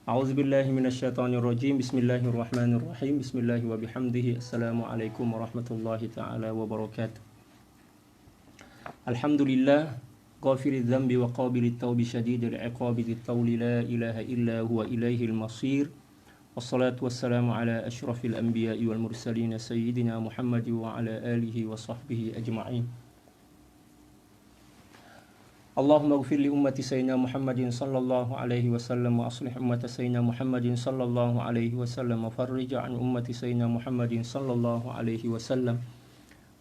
A'udzubillahi minasyaitonirrajim. Bismillahirrahmanirrahim. Bismillahi wa bihamdihi. Assalamualaikum warahmatullahi ta'ala wabarakatuh. Alhamdulillah ghafiriz dzambi wa qabilit taubi syadidil iqabi dzit tawli la ilaha illa huwa ilaihil masir. Wassalatu wassalamu ala asyrafil anbiya'i wal mursalin sayyidina Muhammad wa ala alihi wa sahbihi ajma'in. Allahumma ighfir li ummati sayyidina Muhammadin sallallahu alaihi wasallam wa aslih ummata sayyidina Muhammadin sallallahu alaihi wasallam wa farrij an ummati sayyidina Muhammadin sallallahu alaihi wasallam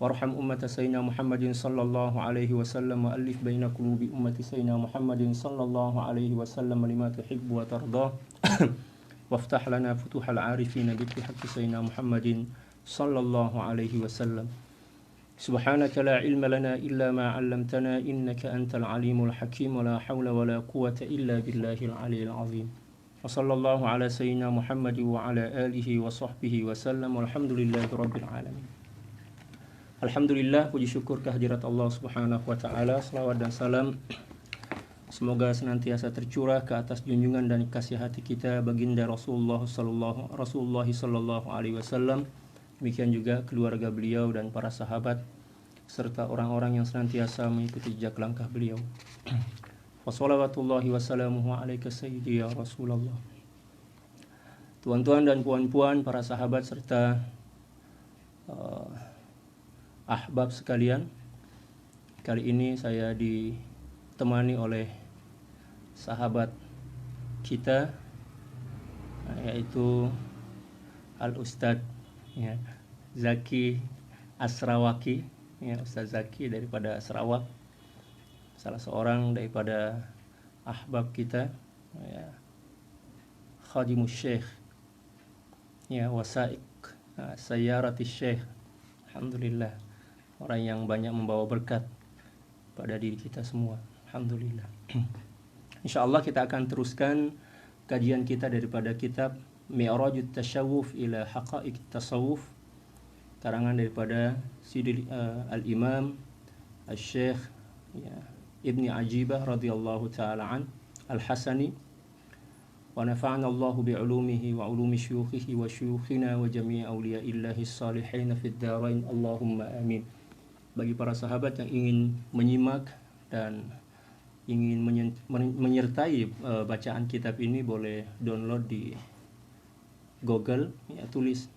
warham ummata sayyidina Muhammadin sallallahu alaihi wasallam wa alif baina qulubi ummati sayyidina Muhammadin sallallahu alaihi wasallam lima tuhibbu wa tardah waftah lana futuhal arifin bi haqqi sayyidina Muhammadin sallallahu alaihi wasallam. Subhanaka la ilma lana illa ma 'allamtana innaka antal alimul hakim wa la hawla wa la quwwata illa billahil aliyil azim. Wa sallallahu ala sayyidina Muhammad wa ala alihi wa sahbihi wa sallam walhamdulillahi rabbil alamin. Alhamdulillah, puji syukur kehadirat Allah Subhanahu wa taala, selawat dan salam semoga senantiasa tercurah ke atas junjungan dan kasih hati kita baginda Rasulullah sallallahu alaihi wasallam. Demikian juga keluarga beliau dan para sahabat serta orang-orang yang senantiasa mengikuti jejak langkah beliau. Wassalawatullahi wassalamuhu alaika sayyidi ya Rasulullah. Tuan-tuan dan puan-puan, para sahabat serta ahbab sekalian, kali ini saya ditemani oleh sahabat kita, yaitu Al-Ustadz Zaki Asrawaki, Ustaz Zaki daripada Sarawak, salah seorang daripada ahbab kita, Khadimus Syekh, wasaik sayyaratis Syekh. Alhamdulillah, orang yang banyak membawa berkat pada diri kita semua. Alhamdulillah. InsyaAllah kita akan teruskan kajian kita daripada kitab Mi'rajut Tashawuf ila Haqa'iq Tasawuf, karangan daripada Al-Imam Al-Syekh Ibni Ajibah radhiyallahu ta'ala an Al-Hasani, wa nafa'ana Allahu bi'ulumihi wa ulumi syuyukhihi wa syuyukhina wa jami'i awliya'illahi salihin fid dharain Allahumma amin. Bagi para sahabat yang ingin menyimak dan ingin menyertai bacaan kitab ini, boleh download di Google, tulis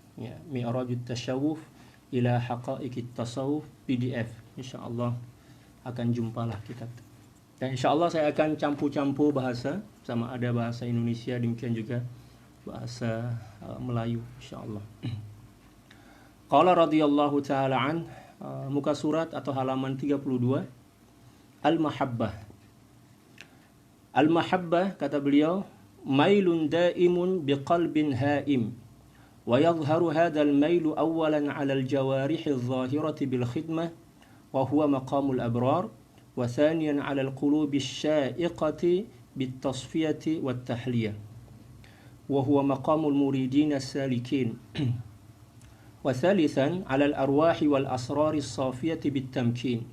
Mi'rajut Tashawuf ila Haqa'iq Tasawuf PDF. InsyaAllah akan jumpalah kitab. Dan insyaAllah saya akan campur-campur bahasa, sama ada bahasa Indonesia, demikian juga bahasa Melayu insyaAllah. Qala radhiyallahu ta'ala an, muka surat atau halaman 32, Al-Mahabbah. Al-Mahabbah, kata beliau, mailun daimun biqalbin haim wa yadhharu hadzal mailu awwalan 'ala al-jawarih adh-dhahirati bil khidmah wa huwa maqamul abrar wa thaniyan 'ala al-qulubi asy-sya'iqati bit tasfiyati wat tahliyah wa huwa maqamul muridin as-salikin wa thalithan 'ala al-arwahi wal asrar as-safiyati bit tamkin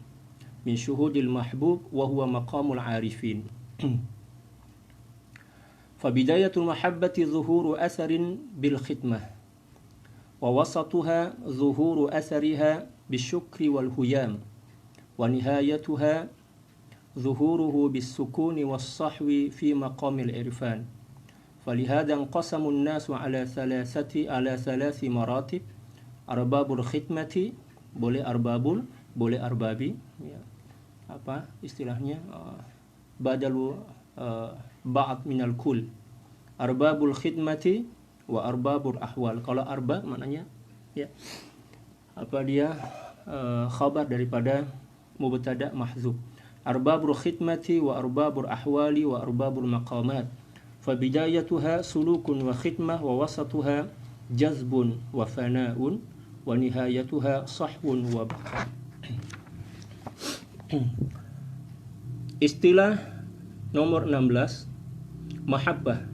min syuhudil mahbub wa huwa maqamul 'arifin. فبداية المحبة ظهور أثر بالختمة ووسطها ظهور أثرها بالشكر والهيام ونهايتها ظهوره بالسكون والصحو في مقام العرفان. فلهذا انقسم الناس على ثلاث مراتب: أرباب الختمة, boleh arbabi, apa istilahnya, badalu ba'd minal kul, arbabul khidmati wa arbabul ahwal. Kalau arbab maknanya khabar daripada mubtada mahdzuf. Arbabul khidmati wa arbabul ahwali wa arbabul maqamat. Fa bidayatuha sulukun wa khidmah wa wasatuha jazbun wa fana'un wa nihayatuha sahwun wa baqa. Istilah nomor 16, mahabbah.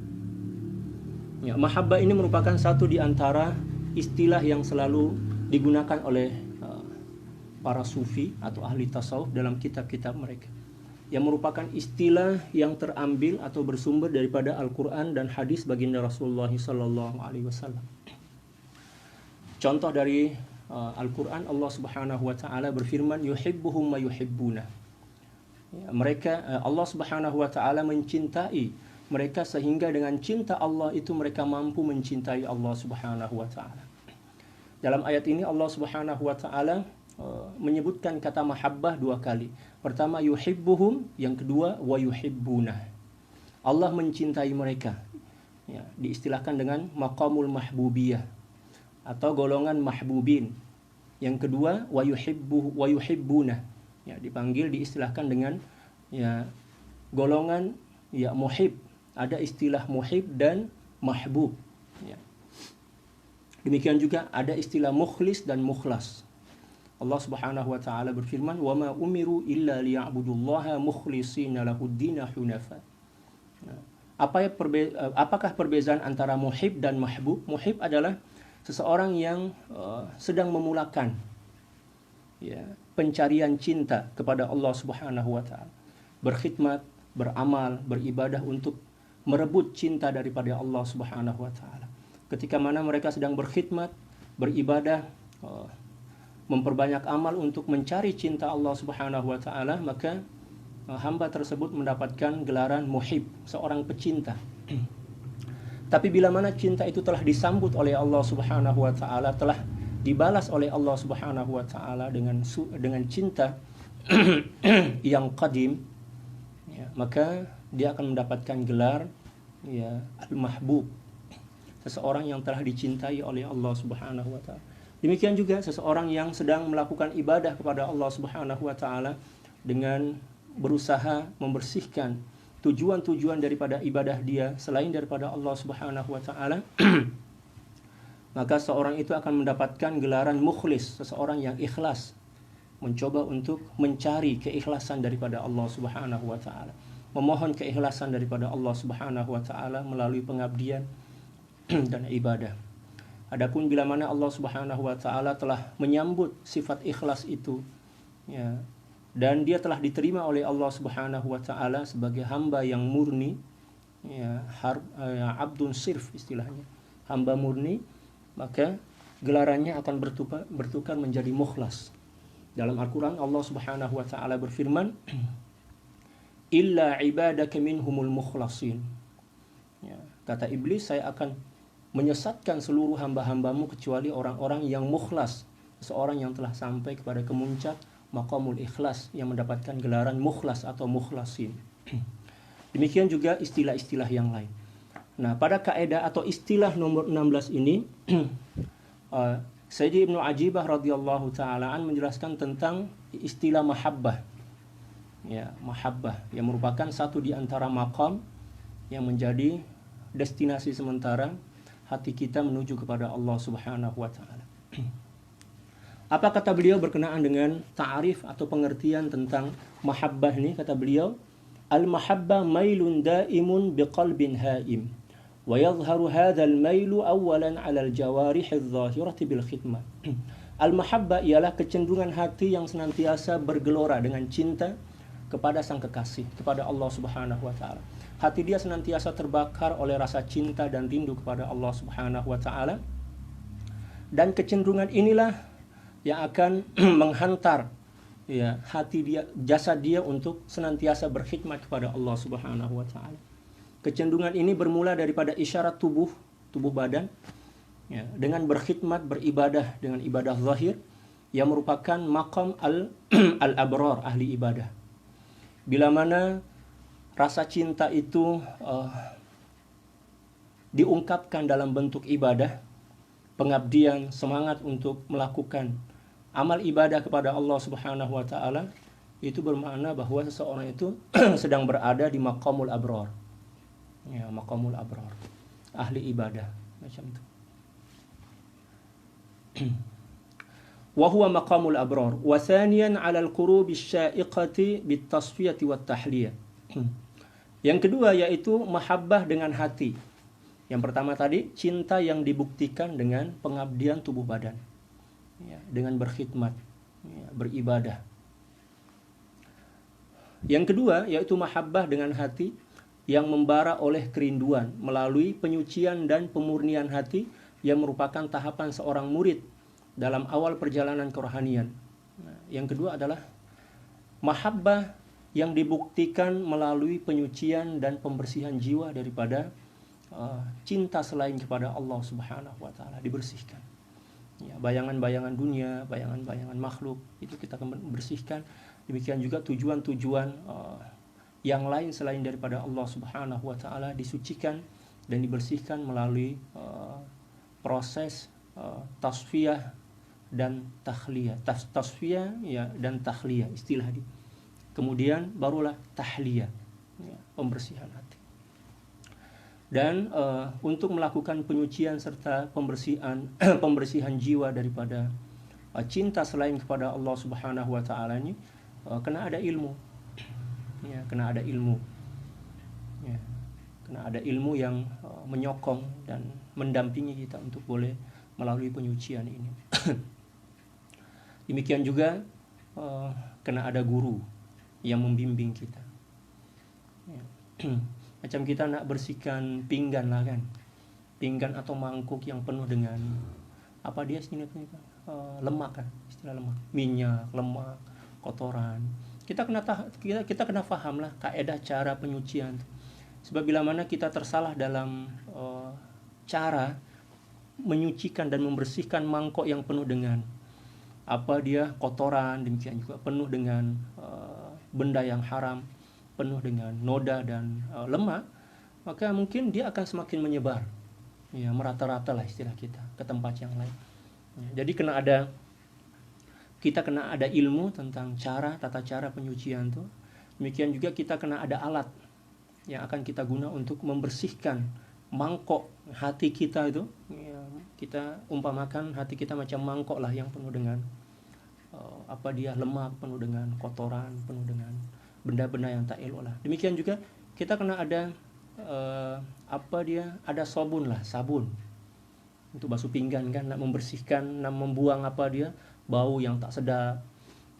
Mahabbah ini merupakan satu di antara istilah yang selalu digunakan oleh para sufi atau ahli tasawuf dalam kitab-kitab mereka. yang merupakan istilah yang terambil atau bersumber daripada Al-Quran dan hadis baginda Rasulullah SAW. Contoh dari Al-Quran, Allah Subhanahu wa taala berfirman, yuhibbuhum wa yuhibbuna. Ya, Allah Subhanahu wa taala mencintai mereka sehingga dengan cinta Allah itu mereka mampu mencintai Allah Subhanahu wa taala. Dalam ayat ini Allah Subhanahu wa taala menyebutkan kata mahabbah 2 kali. Pertama yuhibbuhum, yang kedua wa yuhibbuna. Allah mencintai mereka. Ya, diistilahkan dengan maqamul mahbubiyah atau golongan mahbubin. Yang kedua wa yuhibbuna. Ya, diistilahkan dengan ya golongan ya muhib. Ada istilah muhib dan mahbub. Ya. Demikian juga ada istilah mukhlis dan mukhlas. Allah Subhanahu wa taala berfirman, "Wa ma umiru illa liya'budullaha mukhlishina lahuddin hunafa." Apakah perbedaan antara muhib dan mahbub? Muhib adalah seseorang yang sedang memulakan ya, pencarian cinta kepada Allah Subhanahu wa taala. Berkhidmat, beramal, beribadah untuk merebut cinta daripada Allah Subhanahu wa taala. Ketika mana mereka sedang berkhidmat, beribadah, memperbanyak amal untuk mencari cinta Allah Subhanahu wa taala, maka hamba tersebut mendapatkan gelaran muhib, seorang pecinta. Tapi bila mana cinta itu telah disambut oleh Allah Subhanahu wa taala, telah dibalas oleh Allah Subhanahu wa taala dengan cinta yang qadim, ya, maka dia akan mendapatkan gelar ya al-mahbub, seseorang yang telah dicintai oleh Allah Subhanahu wa taala. Demikian juga seseorang yang sedang melakukan ibadah kepada Allah Subhanahu wa taala dengan berusaha membersihkan tujuan-tujuan daripada ibadah dia selain daripada Allah Subhanahu wa taala, maka seorang itu akan mendapatkan gelaran mukhlis, seseorang yang ikhlas, mencoba untuk mencari keikhlasan daripada Allah Subhanahu wa taala, memohon keikhlasan daripada Allah Subhanahu wa taala melalui pengabdian dan ibadah. Adapun bila mana Allah Subhanahu wa taala telah menyambut sifat ikhlas itu, ya, dan dia telah diterima oleh Allah Subhanahu wa taala sebagai hamba yang murni, ya, abdun sirf istilahnya, hamba murni, maka gelarannya akan bertukar menjadi mukhlas. Dalam Al-Quran Allah Subhanahu wa taala berfirman, illa ibadaka minhumul mukhlasin. Ya, kata iblis, saya akan menyesatkan seluruh hamba-hambamu kecuali orang-orang yang mukhlas, seorang yang telah sampai kepada kemuncak maqamul ikhlas, yang mendapatkan gelaran mukhlas atau mukhlasin. Demikian juga istilah-istilah yang lain. Nah, pada kaidah atau istilah nomor 16 ini Sayyidi Ibnu Ajibah radhiyallahu ta'ala menjelaskan tentang istilah mahabbah. Ya, mahabbah yang merupakan satu di antara maqam yang menjadi destinasi sementara hati kita menuju kepada Allah Subhanahu wa taala. Apa kata beliau berkenaan dengan ta'arif atau pengertian tentang mahabbah ini? Kata beliau, al-mahabbah mailun daimun biqalbin haim wa yadhharu hadzal mailu awalan 'ala al-jawarih adh-dhahirati bil khidmah. Al-mahabbah ialah kecenderungan hati yang senantiasa bergelora dengan cinta kepada sang kekasih, kepada Allah Subhanahu wa taala. Hati dia senantiasa terbakar oleh rasa cinta dan rindu kepada Allah Subhanahu wa taala. Dan kecenderungan inilah yang akan menghantar ya hati dia, jasad dia untuk senantiasa berkhidmat kepada Allah Subhanahu wa taala. Kecenderungan ini bermula daripada isyarat tubuh badan, ya, dengan berkhidmat, beribadah dengan ibadah zahir yang merupakan maqam al-abrar, ahli ibadah. Bila mana rasa cinta itu diungkapkan dalam bentuk ibadah, pengabdian, semangat untuk melakukan amal ibadah kepada Allah Subhanahu wa taala, itu bermakna bahwa seseorang itu sedang berada di maqamul abrar. Ya, maqamul abrar, ahli ibadah, macam itu. Wa huwa maqamul abrar wa thaniyan 'ala al-qurub asy-sya'iqati bit-tasfiyati wat-tahliyah. Yang kedua yaitu mahabbah dengan hati. Yang pertama tadi cinta yang dibuktikan dengan pengabdian tubuh badan, ya, dengan berkhidmat, ya, beribadah. Yang kedua yaitu mahabbah dengan hati yang membara oleh kerinduan melalui penyucian dan pemurnian hati yang merupakan tahapan seorang murid dalam awal perjalanan kerohanian. Yang kedua adalah mahabbah yang dibuktikan melalui penyucian dan pembersihan jiwa daripada cinta selain kepada Allah Subhanahu wa taala, dibersihkan. Ya, bayangan-bayangan dunia, bayangan-bayangan makhluk itu kita bersihkan. Demikian juga tujuan-tujuan yang lain selain daripada Allah Subhanahu wa taala disucikan dan dibersihkan melalui proses tasfiyah dan takhliyah. Tasfiyah ya dan takhliyah istilah di. Kemudian barulah tahliyah, ya, pembersihan hati. Dan untuk melakukan penyucian serta pembersihan jiwa daripada cinta selain kepada Allah Subhanahu wa taala ini kena ada ilmu. Ya, kena ada ilmu. Ya, kena ada ilmu yang menyokong dan mendampingi kita untuk boleh melalui penyucian ini. Demikian juga kena ada guru yang membimbing kita. Ya. Macam kita nak bersihkan pinggan lah kan, pinggan atau mangkuk yang penuh dengan apa dia sini lemak kan, istilah lemak, minyak, lemak, kotoran. Kita kena faham lah kaidah cara penyucian. Sebab bila mana kita tersalah dalam cara menyucikan dan membersihkan mangkok yang penuh dengan apa dia kotoran, demikian juga penuh dengan benda yang haram, penuh dengan noda dan lemak, maka mungkin dia akan semakin menyebar, ya, merata-rata lah istilah kita ke tempat yang lain. Ya, jadi kita kena ada ilmu tentang tata cara penyucian tuh. Demikian juga kita kena ada alat yang akan kita guna untuk membersihkan mangkok hati kita itu. Ya, kita umpamakan hati kita macam mangkok lah yang penuh dengan lemak, penuh dengan kotoran, penuh dengan benda-benda yang tak elok lah. Demikian juga kita kena ada ada sabun untuk basuh pinggan kan, nak membersihkan, nak membuang bau yang tak sedap.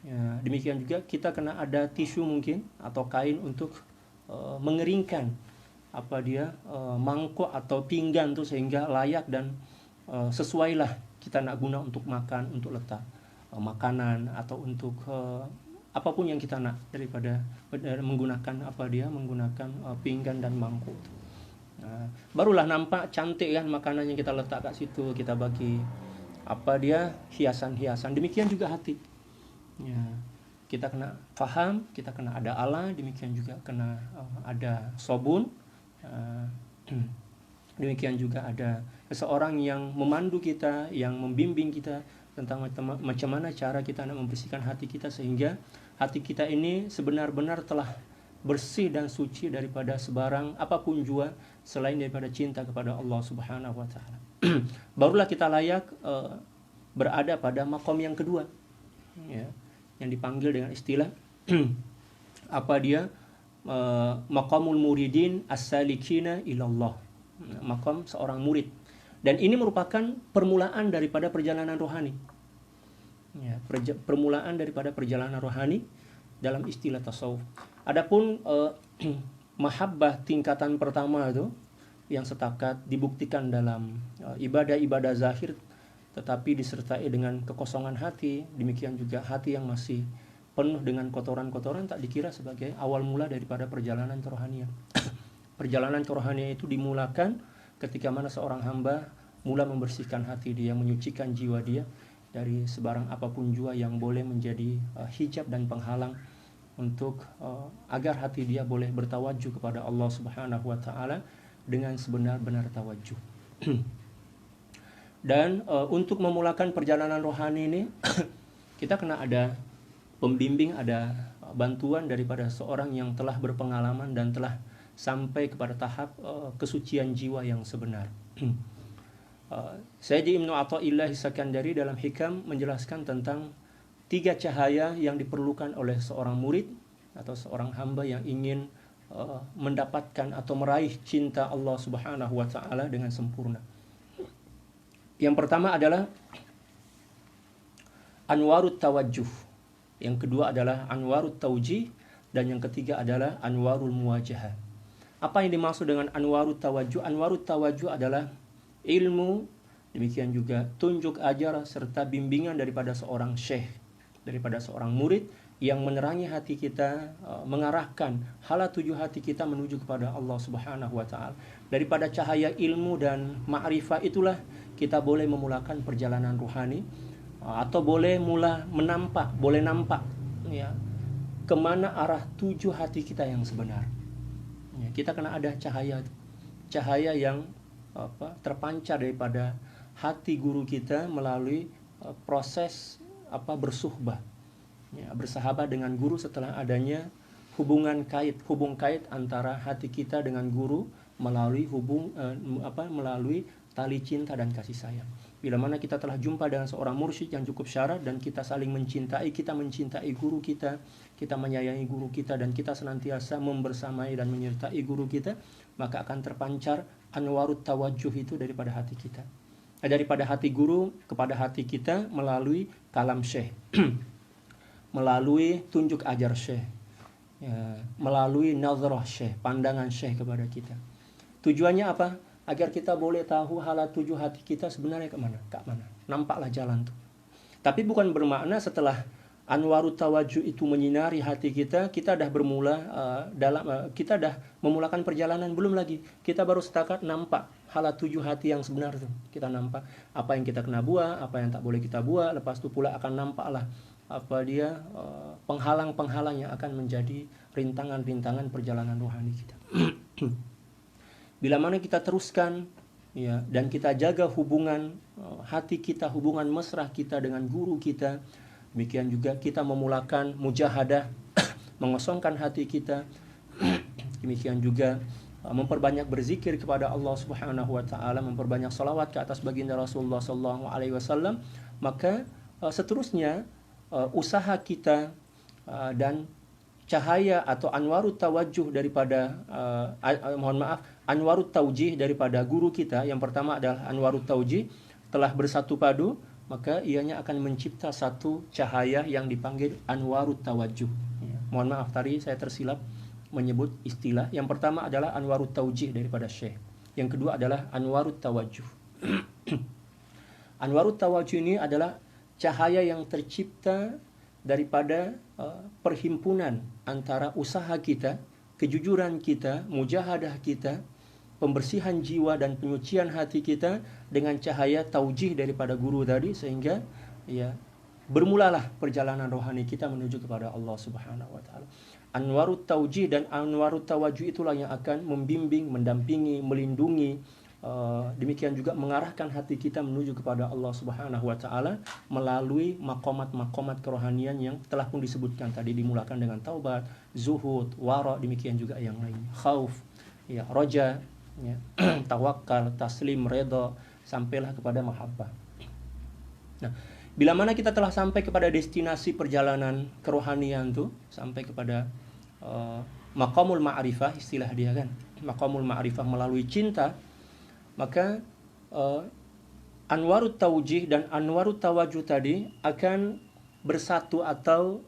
Ya, demikian juga kita kena ada tisu mungkin atau kain untuk mengeringkan mangkok atau pinggan tu sehingga layak dan sesuailah kita nak guna untuk makan, untuk letak makanan atau untuk apapun yang kita nak daripada menggunakan pinggan dan mangkuk. Barulah nampak cantik kan makanan yang kita letak kat situ, kita bagi hiasan-hiasan. Demikian juga hati. Ya, kita kena faham, kita kena ada ala, demikian juga kena ada sabun. Demikian juga ada seseorang yang memandu kita, yang membimbing kita tentang macam mana cara kita nak membersihkan hati kita sehingga hati kita ini sebenar-benar telah bersih dan suci daripada sebarang apapun jua selain daripada cinta kepada Allah Subhanahu wa taala. Barulah kita layak berada pada makom yang kedua, ya, yang dipanggil dengan istilah maqamul muridin as-salikina ilallah, makom seorang murid. Dan ini merupakan permulaan daripada perjalanan rohani. Ya, permulaan daripada perjalanan rohani dalam istilah tasawuf. Adapun mahabbah tingkatan pertama itu yang setakat dibuktikan dalam ibadah-ibadah zahir tetapi disertai dengan kekosongan hati, demikian juga hati yang masih penuh dengan kotoran-kotoran, tak dikira sebagai awal mula daripada perjalanan kerohanian. Perjalanan kerohanian itu dimulakan ketika mana seorang hamba mula membersihkan hati dia, menyucikan jiwa dia dari sebarang apapun jua yang boleh menjadi hijab dan penghalang untuk agar hati dia boleh bertawajuh kepada Allah Subhanahu wa taala dengan sebenar-benar tawajuh. Dan untuk memulakan perjalanan rohani ini kita kena ada pembimbing, ada bantuan daripada seorang yang telah berpengalaman dan telah sampai kepada tahap kesucian jiwa yang sebenar. Sayyidi Ibnu Athaillah Sakandari dalam Hikam menjelaskan tentang 3 cahaya yang diperlukan oleh seorang murid atau seorang hamba yang ingin mendapatkan atau meraih cinta Allah Subhanahu wa taala dengan sempurna. Yang pertama adalah anwarut tawajjuh. Yang kedua adalah anwarut taujih dan yang ketiga adalah anwarul muwajahah. Apa yang dimaksud dengan anwarut tawajuh? Anwarut tawajuh adalah ilmu, demikian juga tunjuk ajar serta bimbingan daripada seorang syekh, daripada seorang murid yang menerangi hati kita, mengarahkan hala tuju hati kita menuju kepada Allah Subhanahu wa taala. Daripada cahaya ilmu dan ma'rifah itulah kita boleh memulakan perjalanan ruhani, atau boleh nampak ya kemana arah tuju hati kita yang sebenar. Ya, kita kena ada cahaya yang terpancar daripada hati guru kita melalui proses bersuhbah, ya, bersahabat dengan guru setelah adanya hubung kait antara hati kita dengan guru melalui melalui tali cinta dan kasih sayang. Bila mana kita telah jumpa dengan seorang mursyid yang cukup syarat dan kita saling mencintai, kita mencintai guru kita, kita menyayangi guru kita, dan kita senantiasa membersamai dan menyertai guru kita, maka akan terpancar anwarut tawajuh itu daripada hati kita, daripada hati guru kepada hati kita melalui kalam syekh, melalui tunjuk ajar syekh, ya, melalui nazarah syekh, pandangan syekh kepada kita. Tujuannya apa? Agar kita boleh tahu hala tuju hati kita sebenarnya ke mana. Nampaklah jalan tuh. Tapi bukan bermakna setelah anwarut tawajuh itu menyinari hati kita, kita dah bermula kita dah memulakan perjalanan, belum lagi. Kita baru setakat nampak hala tuju hati yang sebenar tuh. Kita nampak apa yang kita kena buat, apa yang tak boleh kita buat. Lepas itu pula akan nampaklah penghalang-penghalang yang akan menjadi rintangan-rintangan perjalanan rohani kita. Bila mana kita teruskan, ya, dan kita jaga hubungan hati kita, hubungan mesra kita dengan guru kita, demikian juga kita memulakan mujahadah, mengosongkan hati kita, demikian juga memperbanyak berzikir kepada Allah Subhanahu wa taala, memperbanyak salawat ke atas baginda Rasulullah sallallahu alaihi wasallam, maka seterusnya usaha kita dan cahaya atau anwarut tawajuh daripada anwarut taujih daripada guru kita, yang pertama adalah anwarut taujih, telah bersatu padu, maka ianya akan mencipta satu cahaya yang dipanggil anwarut tawajuh. Ya, mohon maaf tadi saya tersilap menyebut istilah. Yang pertama adalah anwarut taujih daripada syekh, yang kedua adalah anwarut tawajuh. Anwarut tawajuh ini adalah cahaya yang tercipta daripada perhimpunan antara usaha kita, kejujuran kita, mujahadah kita, pembersihan jiwa dan penyucian hati kita dengan cahaya taujih daripada guru tadi, sehingga ya bermulalah perjalanan rohani kita menuju kepada Allah Subhanahu wa taala. Anwarut taujih dan anwarut tawajuh itulah yang akan membimbing, mendampingi, melindungi, demikian juga mengarahkan hati kita menuju kepada Allah Subhanahu wa taala melalui maqamat-maqamat kerohanian yang telah pun disebutkan tadi, dimulakan dengan taubat, zuhud, wara, demikian juga yang lainnya, khauf, ya, roja, ya, tawakal, taslim, redha, sampailah kepada mahabbah. Nah, bila mana kita telah sampai kepada destinasi perjalanan kerohanian tuh, sampai kepada maqamul ma'rifah, istilah dia kan, maqamul ma'rifah melalui cinta, maka anwarut taujih dan anwarut tawajuh tadi akan bersatu atau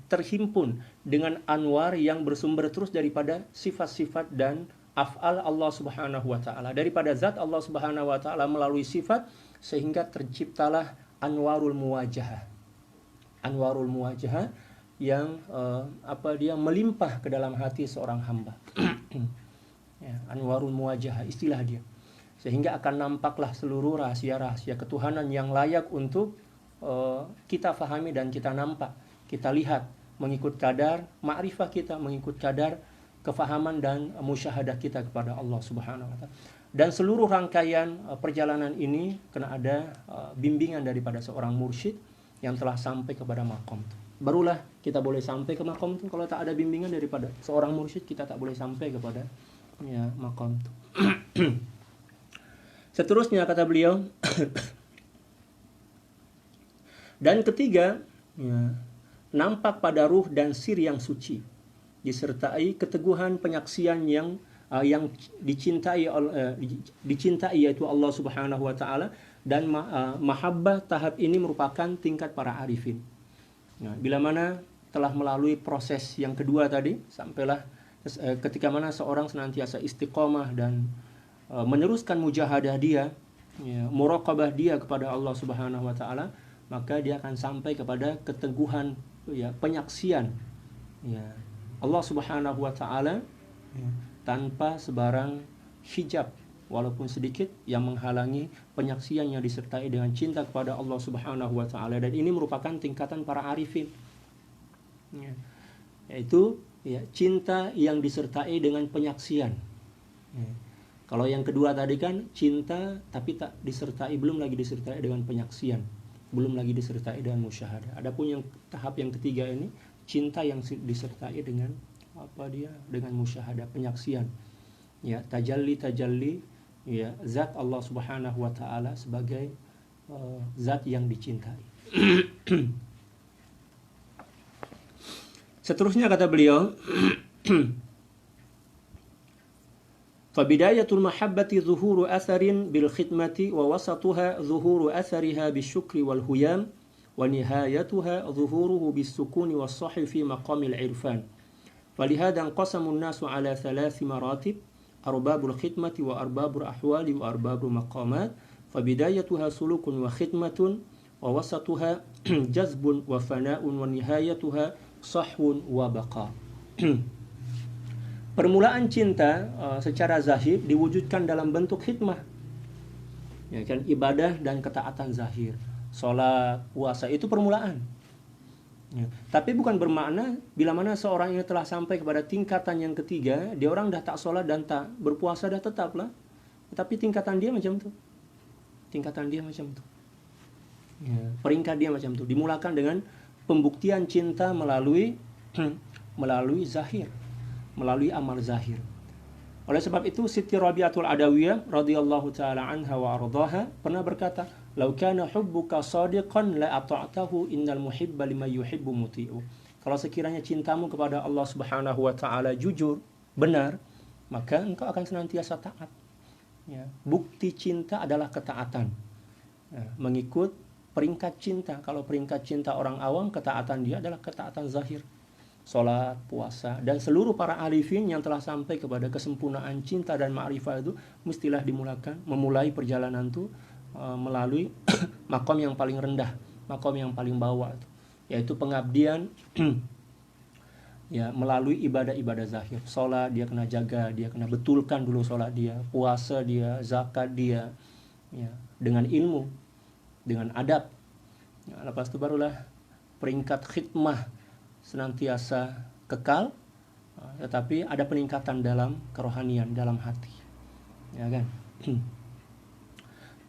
terhimpun dengan anwar yang bersumber terus daripada sifat-sifat dan af'al Allah Subhanahu wa taala, daripada zat Allah Subhanahu wa taala melalui sifat, sehingga terciptalah anwarul muwajahah. Anwarul muwajahah yang dia melimpah ke dalam hati seorang hamba. Ya, anwarul muwajahah istilah dia. Sehingga akan nampaklah seluruh rahasia-rahasia ketuhanan yang layak untuk kita fahami dan kita nampak, kita lihat, mengikut kadar ma'rifah kita, mengikut kadar kefahaman dan musyahadah kita kepada Allah Subhanahu wa taala. Dan seluruh rangkaian perjalanan ini kena ada bimbingan daripada seorang mursyid yang telah sampai kepada maqam. Barulah kita boleh sampai ke maqam itu. Kalau tak ada bimbingan daripada seorang mursyid, kita tak boleh sampai kepada maqam itu. Seterusnya kata beliau, dan ketiga, ya, nampak pada ruh dan sir yang suci, disertai keteguhan penyaksian yang dicintai yaitu Allah Subhanahu wa taala, dan mahabbah tahap ini merupakan tingkat para arifin. Nah, bila mana telah melalui proses yang kedua tadi, sampailah ketika mana seorang senantiasa istiqomah dan meneruskan mujahadah dia, ya, muraqabah dia kepada Allah Subhanahu wa taala, maka dia akan sampai kepada keteguhan, ya, penyaksian, ya, Allah Subhanahu wa taala, ya, tanpa sebarang hijab walaupun sedikit yang menghalangi penyaksian yang disertai dengan cinta kepada Allah Subhanahu wa taala. Dan ini merupakan tingkatan para arifin, ya, yaitu, ya, cinta yang disertai dengan penyaksian, ya. Kalau yang kedua tadi kan cinta tapi tak disertai, belum lagi disertai dengan penyaksian, belum lagi disertai dengan musyahadah. Adapun yang tahap yang ketiga ini, cinta yang disertai dengan dengan musyahadah, penyaksian, ya, tajalli, ya, zat Allah Subhanahu wa taala sebagai zat yang dicintai. Seterusnya kata beliau, fabidayatul mahabbati zuhuru atharin bil khidmati wa wasatuha zuhuru athariha bisyukri wal huyam wa nihayatuha zuhuruhu bis sukuni was sahih fi maqamil irfan. Falihada anqasamu an-nasu ala 3 maratib, arbabul khidmati wa arbabul ahwali wa arbabul maqamat. Fabidayatuha sulukun wa khidmatun wa wasatuha jazbun wa fana'un wa nihayatuha sahwun wa baqa. Permulaan cinta secara zahir diwujudkan dalam bentuk khidmah, ya kan, ibadah dan ketaatan zahir, sholat, puasa, itu permulaan, ya. Tapi bukan bermakna bila mana seorang ini telah sampai kepada tingkatan yang ketiga, dia orang dah tak sholat dan tak berpuasa dah tetaplah, tapi tingkatan dia macam itu, ya, peringkat dia macam itu, dimulakan dengan pembuktian cinta melalui zahir, melalui amal zahir. Oleh sebab itu Siti Rabi'atul Adawiyah radhiyallahu taala anha wa ardhaha pernah berkata, "Lau kana hubbuka shadiqan la ata'tahu, innal muhibba liman yuhibbu muti'u." Kalau sekiranya cintamu kepada Allah Subhanahu wa taala jujur, benar, maka engkau akan senantiasa taat. Ya, bukti cinta adalah ketaatan. Ya, mengikut peringkat cinta. Kalau peringkat cinta orang awam, ketaatan dia adalah ketaatan zahir. Sholat, puasa, dan seluruh para arifin yang telah sampai kepada kesempurnaan cinta dan ma'rifah itu mestilah memulai perjalanan itu melalui makom yang paling rendah, makom yang paling bawah itu, yaitu pengabdian ya, melalui ibadah-ibadah zahir. Sholat dia kena jaga, dia kena betulkan dulu sholat dia, puasa dia, zakat dia, ya, dengan ilmu, dengan adab, ya, lepas itu barulah peringkat khidmah senantiasa kekal, tetapi ada peningkatan dalam kerohanian, dalam hati, ya kan.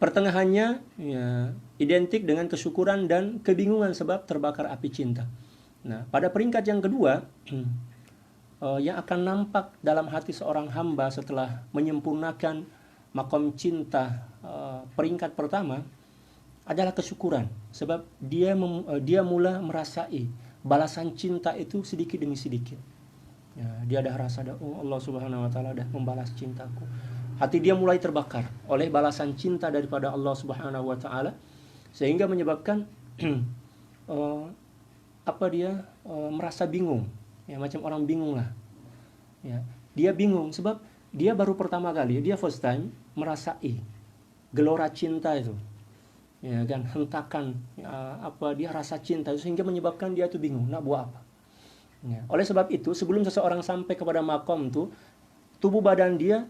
Pertengahannya, ya, identik dengan kesyukuran dan kebingungan sebab terbakar api cinta. Nah, pada peringkat yang kedua, yang akan nampak dalam hati seorang hamba setelah menyempurnakan makom cinta peringkat pertama adalah kesyukuran, sebab dia mula merasai balasan cinta itu sedikit demi sedikit. Ya, dia dah rasa, oh Allah Subhanahu wa taala dah membalas cintaku. Hati dia mulai terbakar oleh balasan cinta daripada Allah Subhanahu wa taala, sehingga menyebabkan dia merasa bingung. Ya, macam orang bingung lah. Ya, dia bingung sebab dia baru pertama kali, dia first time merasai gelora cinta itu. Ya kan, hentakan dia rasa cinta itu, sehingga menyebabkan dia itu bingung nak buat apa. Ya. Oleh sebab itu sebelum seseorang sampai kepada makom itu, tubuh badan dia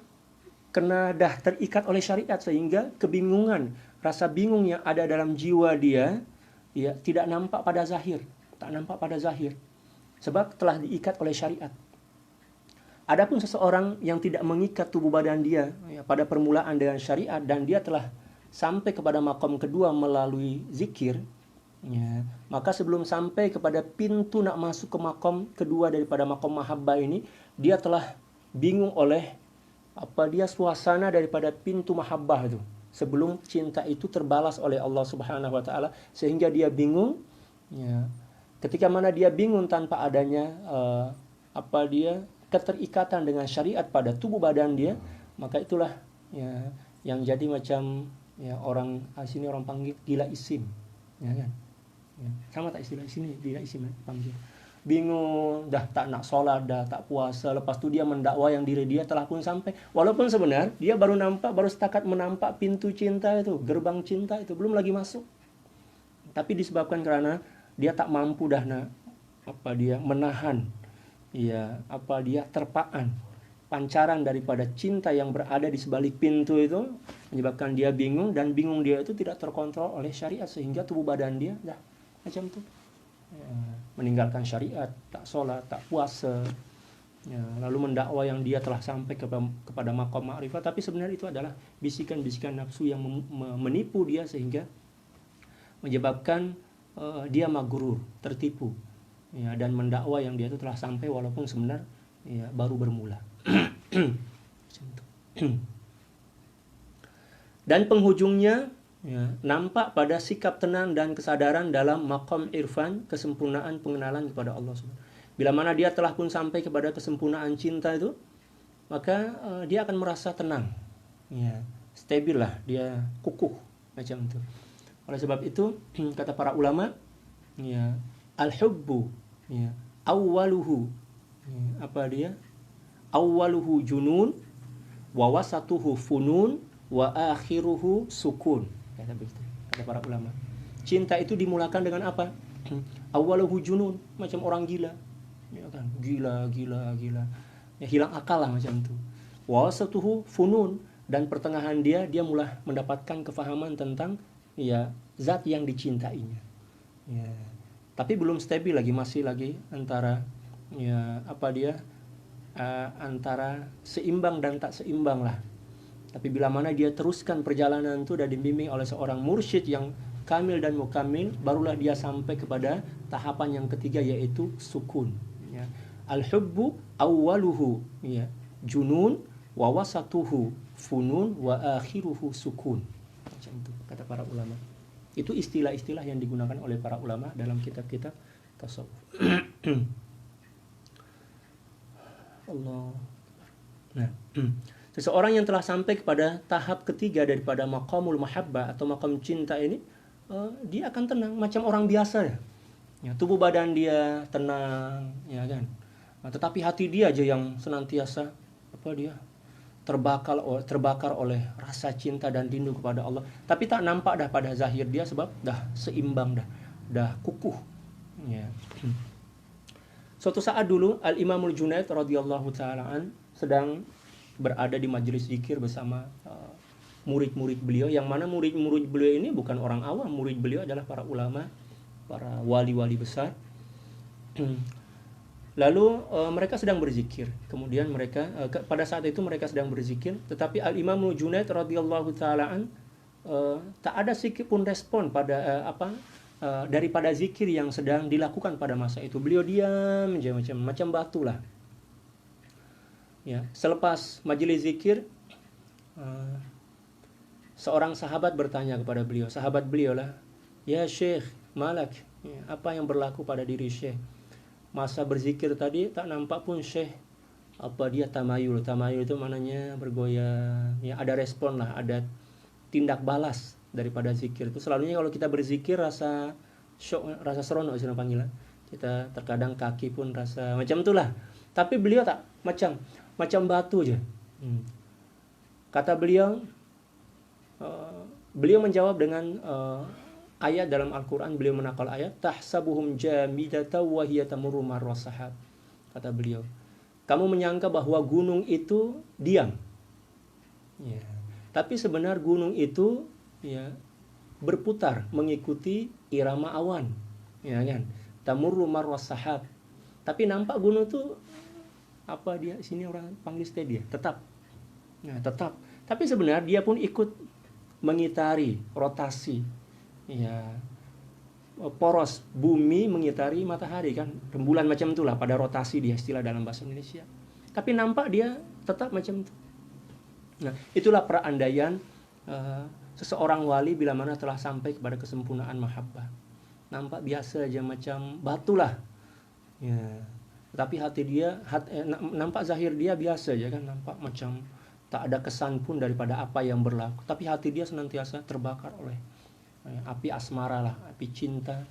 kena dah terikat oleh syariat, sehingga kebingungan, rasa bingung yang ada dalam jiwa dia, ya, tidak nampak pada zahir, sebab telah diikat oleh syariat. Adapun seseorang yang tidak mengikat tubuh badan dia, ya, pada permulaan dengan syariat, dan dia telah sampai kepada makom kedua melalui zikir, ya, maka sebelum sampai kepada pintu nak masuk ke makom kedua daripada makom mahabbah ini, dia telah bingung oleh suasana daripada pintu mahabbah itu, sebelum cinta itu terbalas oleh Allah Subhanahu wa taala, sehingga dia bingung, ya. Ketika mana dia bingung tanpa adanya keterikatan dengan syariat pada tubuh badan dia, maka itulah, ya, yang jadi macam, ya, orang sini orang panggil gila isim, ya kan, ya, sama tak istilah sini gila isim panggil, bingung, dah tak nak sholat, dah tak puasa. Lepas tu dia mendakwa yang diri dia telah pun sampai. Walaupun sebenarnya dia baru setakat menampak pintu cinta itu, gerbang cinta itu, belum lagi masuk. Tapi disebabkan karena dia tak mampu dah menahan, terpaan, pancaran daripada cinta yang berada di sebalik pintu itu, menyebabkan dia bingung, dan bingung dia itu tidak terkontrol oleh syariat, sehingga tubuh badan dia dah macam tu. Meninggalkan syariat, tak sholat, tak puasa, lalu mendakwa yang dia telah sampai kepada maqam ma'rifah, tapi sebenarnya itu adalah bisikan-bisikan nafsu yang menipu dia, sehingga menyebabkan dia maghrur, tertipu, dan mendakwa yang dia itu telah sampai walaupun sebenarnya baru bermula. Dan penghujungnya nampak pada sikap tenang dan kesadaran dalam maqam irfan, kesempurnaan pengenalan kepada Allah SWT. Bila mana dia telah pun sampai kepada kesempurnaan cinta itu, maka dia akan merasa tenang, stabil lah, dia kukuh macam itu. Oleh sebab itu kata para ulama, al-hubbu awwaluhu awwaluhu junun, wa wasatuhu funun, wa akhiruhu sukun. Kata begitu, kata para ulama. Cinta itu dimulakan dengan apa? Awwaluhu junun, macam orang gila. Gila. Hilang akal lah macam itu. Wa wasatuhu funun, dan pertengahan dia mulai mendapatkan kefahaman tentang zat yang dicintainya. Tapi belum stabil lagi, masih lagi antara antara seimbang dan tak seimbang lah. Tapi bila mana dia teruskan perjalanan itu dan dibimbing oleh seorang mursyid yang kamil dan mukamil, barulah dia sampai kepada tahapan yang ketiga, yaitu sukun. Al-hubbu awwaluhu junun, wa wasatuhu funun, wa akhiruhu sukun. Macam itu kata para ulama. Itu istilah-istilah yang digunakan oleh para ulama dalam kitab-kitab tasawuf. Allah. Nah, seseorang yang telah sampai kepada tahap ketiga daripada maqamul mahabbah atau maqam cinta ini, dia akan tenang macam orang biasa ya. Tubuh badan dia tenang, ya kan. Tetapi hati dia aja yang senantiasa terbakar oleh rasa cinta dan rindu kepada Allah. Tapi tak nampak dah pada zahir dia, sebab dah seimbang, dah kukuh. Ya. Suatu saat dulu Al-Imamul Junaid radhiyallahu ta'ala sedang berada di majelis zikir bersama murid-murid beliau, yang mana murid-murid beliau ini bukan orang awam. Murid beliau adalah para ulama, para wali-wali besar. Lalu mereka sedang berzikir. Kemudian mereka pada saat itu mereka sedang berzikir, tetapi Al-Imamul Junaid radhiyallahu ta'ala tak ada sedikit pun respon pada daripada zikir yang sedang dilakukan pada masa itu. Beliau diam aja macam batu lah. Ya, selepas majelis zikir, seorang sahabat bertanya kepada beliau. Sahabat beliau lah, "Ya Syekh, malak, apa yang berlaku pada diri Syekh? Masa berzikir tadi tak nampak pun Syekh dia tamayul. Tamayul itu maknanya bergoyang. Ya, ada respon lah, ada tindak balas daripada zikir itu. Selalunya kalau kita berzikir rasa syok, rasa seronok sih panggilan. Kita terkadang kaki pun rasa macam itulah. Tapi beliau tak, macam batu aja. Kata beliau, beliau menjawab dengan ayat dalam Al-Quran. Beliau menakal ayat, tahsabuhum jamidata wa hiya tamurru marra sahab. Kata beliau, kamu menyangka bahwa gunung itu diam. Ya. Tapi sebenarnya gunung itu berputar mengikuti irama awan, ya kan? Tamurru marra sahab. Tapi nampak gunung itu dia sini orang panggil steady, tetap. Nah, tetap. Tapi sebenarnya dia pun ikut mengitari rotasi, poros bumi mengitari matahari kan, rembulan macam itulah, pada rotasi dia istilah dalam bahasa Indonesia. Tapi nampak dia tetap macam itu. Nah, itulah perandaian seseorang wali bila mana telah sampai kepada kesempurnaan mahabbah. Nampak biasa aja macam batu lah. Ya. Tapi hati dia, nampak zahir dia biasa aja kan, nampak macam tak ada kesan pun daripada apa yang berlaku. Tapi hati dia senantiasa terbakar oleh api asmara lah, api cinta.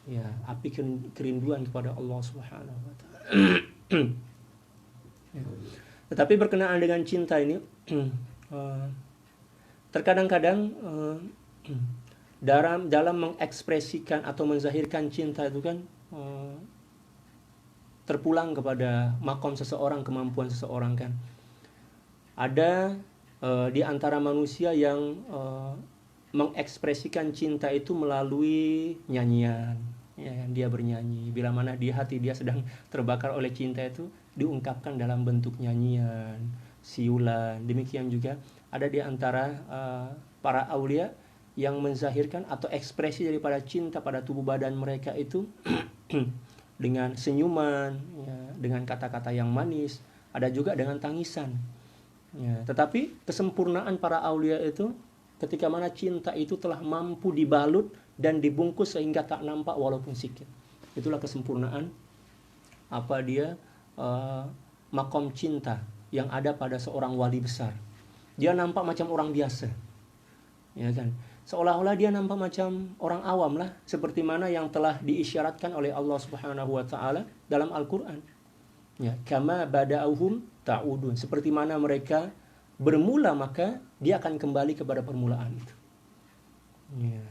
ya api kerinduan kepada Allah Subhanahu wa taala. Ya. Tetapi berkenaan dengan cinta ini terkadang-kadang dalam mengekspresikan atau menzahirkan cinta itu kan terpulang kepada makom seseorang, kemampuan seseorang kan. Ada di antara manusia yang mengekspresikan cinta itu melalui nyanyian, ya, dia bernyanyi. Bila mana di hati dia sedang terbakar oleh cinta itu diungkapkan dalam bentuk nyanyian, siulan. Demikian juga ada di antara para aulia yang menzahirkan atau ekspresi daripada cinta pada tubuh badan mereka itu dengan senyuman, ya, dengan kata-kata yang manis, ada juga dengan tangisan. Ya, tetapi kesempurnaan para aulia itu ketika mana cinta itu telah mampu dibalut dan dibungkus sehingga tak nampak walaupun sedikit. Itulah kesempurnaan makom cinta yang ada pada seorang wali besar. Dia nampak macam orang biasa, ya kan? Seolah-olah dia nampak macam orang awam lah, seperti mana yang telah diisyaratkan oleh Allah Subhanahu wa taala dalam Al-Qur'an. Ya, kama bada'uhum ta'udun. Seperti mana mereka bermula, maka dia akan kembali kepada permulaan itu. Ya.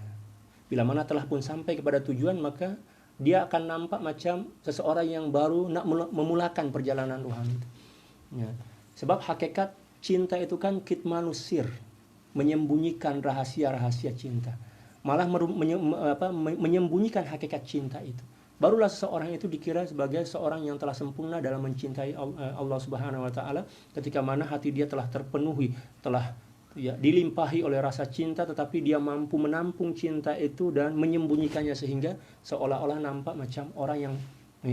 Bila mana telah pun sampai kepada tujuan, maka dia akan nampak macam seseorang yang baru nak memulakan perjalanan rohani itu. Ya. Sebab hakikat cinta itu kan kitmanus sir, menyembunyikan rahasia-rahasia cinta. Malah menyembunyikan hakikat cinta itu. Barulah seseorang itu dikira sebagai seorang yang telah sempurna dalam mencintai Allah Subhanahu wa taala ketika mana hati dia telah terpenuhi, telah dilimpahi oleh rasa cinta, tetapi dia mampu menampung cinta itu dan menyembunyikannya sehingga seolah-olah nampak macam orang yang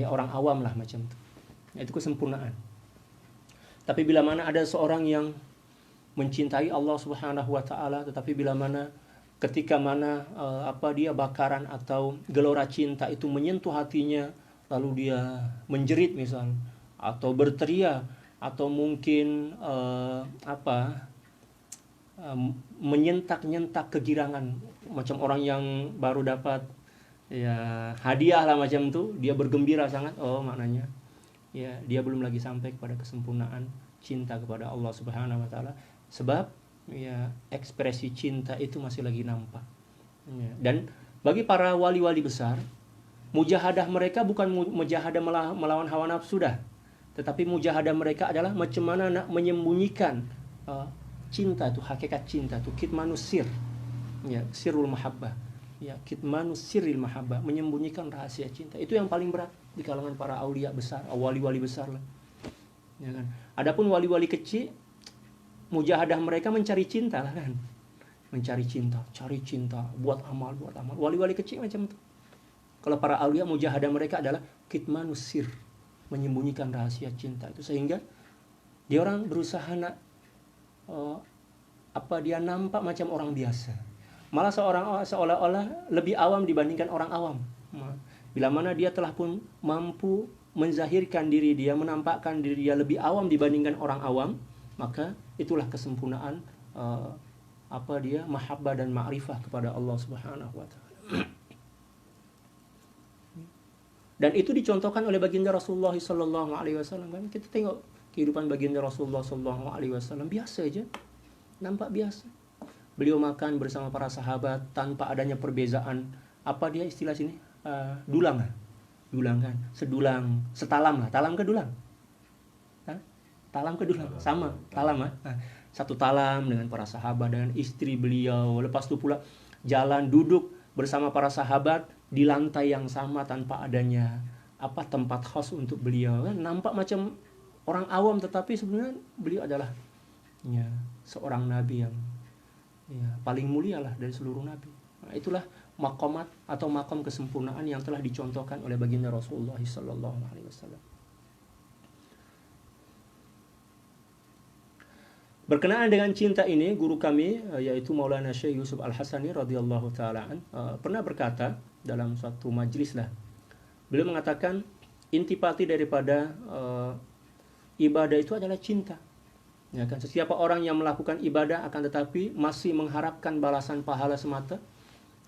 orang awam lah macam itu. Itu kesempurnaan. Tapi bila mana ada seorang yang mencintai Allah Subhanahu wa taala, tetapi bila mana ketika mana dia bakaran atau gelora cinta itu menyentuh hatinya, lalu dia menjerit misal, atau berteriak, atau mungkin menyentak-nyentak kegirangan macam orang yang baru dapat ya hadiah lah macam itu, dia bergembira sangat. Maknanya ya dia belum lagi sampai kepada kesempurnaan cinta kepada Allah Subhanahu wa taala. Sebab ya ekspresi cinta itu masih lagi nampak. Ya. Dan bagi para wali-wali besar, mujahadah mereka bukan mujahadah melawan hawa nafsu dah, tetapi mujahadah mereka adalah macam mana nak menyembunyikan cinta itu, hakikat cinta itu, kitmanus sir, ya, sirrul mahabbah, ya, kitmanus sirril mahabbah, menyembunyikan rahasia cinta. Itu yang paling berat di kalangan para aulia besar, wali-wali besar lah. Ya kan. Adapun wali-wali kecil, mujahadah mereka mencari cinta lah kan, mencari cinta, cari cinta, buat amal. Wali-wali kecil macam itu. Kalau para aulia, mujahadah mereka adalah kitmanus sir, menyembunyikan rahasia cinta itu, sehingga dia orang berusaha nak dia nampak macam orang biasa, malah seolah-olah lebih awam dibandingkan orang awam. Bila mana dia telah pun mampu menzahirkan diri dia, menampakkan diri dia lebih awam dibandingkan orang awam, maka itulah kesempurnaan mahabbah dan ma'rifah kepada Allah Subhanahu wa taala. Dan itu dicontohkan oleh baginda Rasulullah sallallahu alaihi wasallam. Kita tengok kehidupan baginda Rasulullah sallallahu alaihi wasallam, biasa aja, nampak biasa. Beliau makan bersama para sahabat tanpa adanya perbezaan. Apa dia istilah sini? Dulang kan? Sedulang, setalam lah. Talam ke dulang? Talam ke dulang? Sama, talam lah. Satu talam dengan para sahabat, dengan istri beliau. Lepas itu pula jalan duduk bersama para sahabat di lantai yang sama tanpa adanya tempat khas untuk beliau. Kan nampak macam orang awam, tetapi sebenarnya beliau adalah seorang nabi yang paling mulia lah dari seluruh nabi. Nah, itulah makomat atau makom kesempurnaan yang telah dicontohkan oleh baginda Rasulullah sallallahu alaihi wasallam. Berkenaan dengan cinta ini, guru kami yaitu Maulana Syekh Yusuf Al-Hasani radhiyallahu taala pernah berkata dalam suatu majlis lah. Beliau mengatakan intipati daripada ibadah itu adalah cinta. Ya kan, setiap orang yang melakukan ibadah akan tetapi masih mengharapkan balasan pahala semata,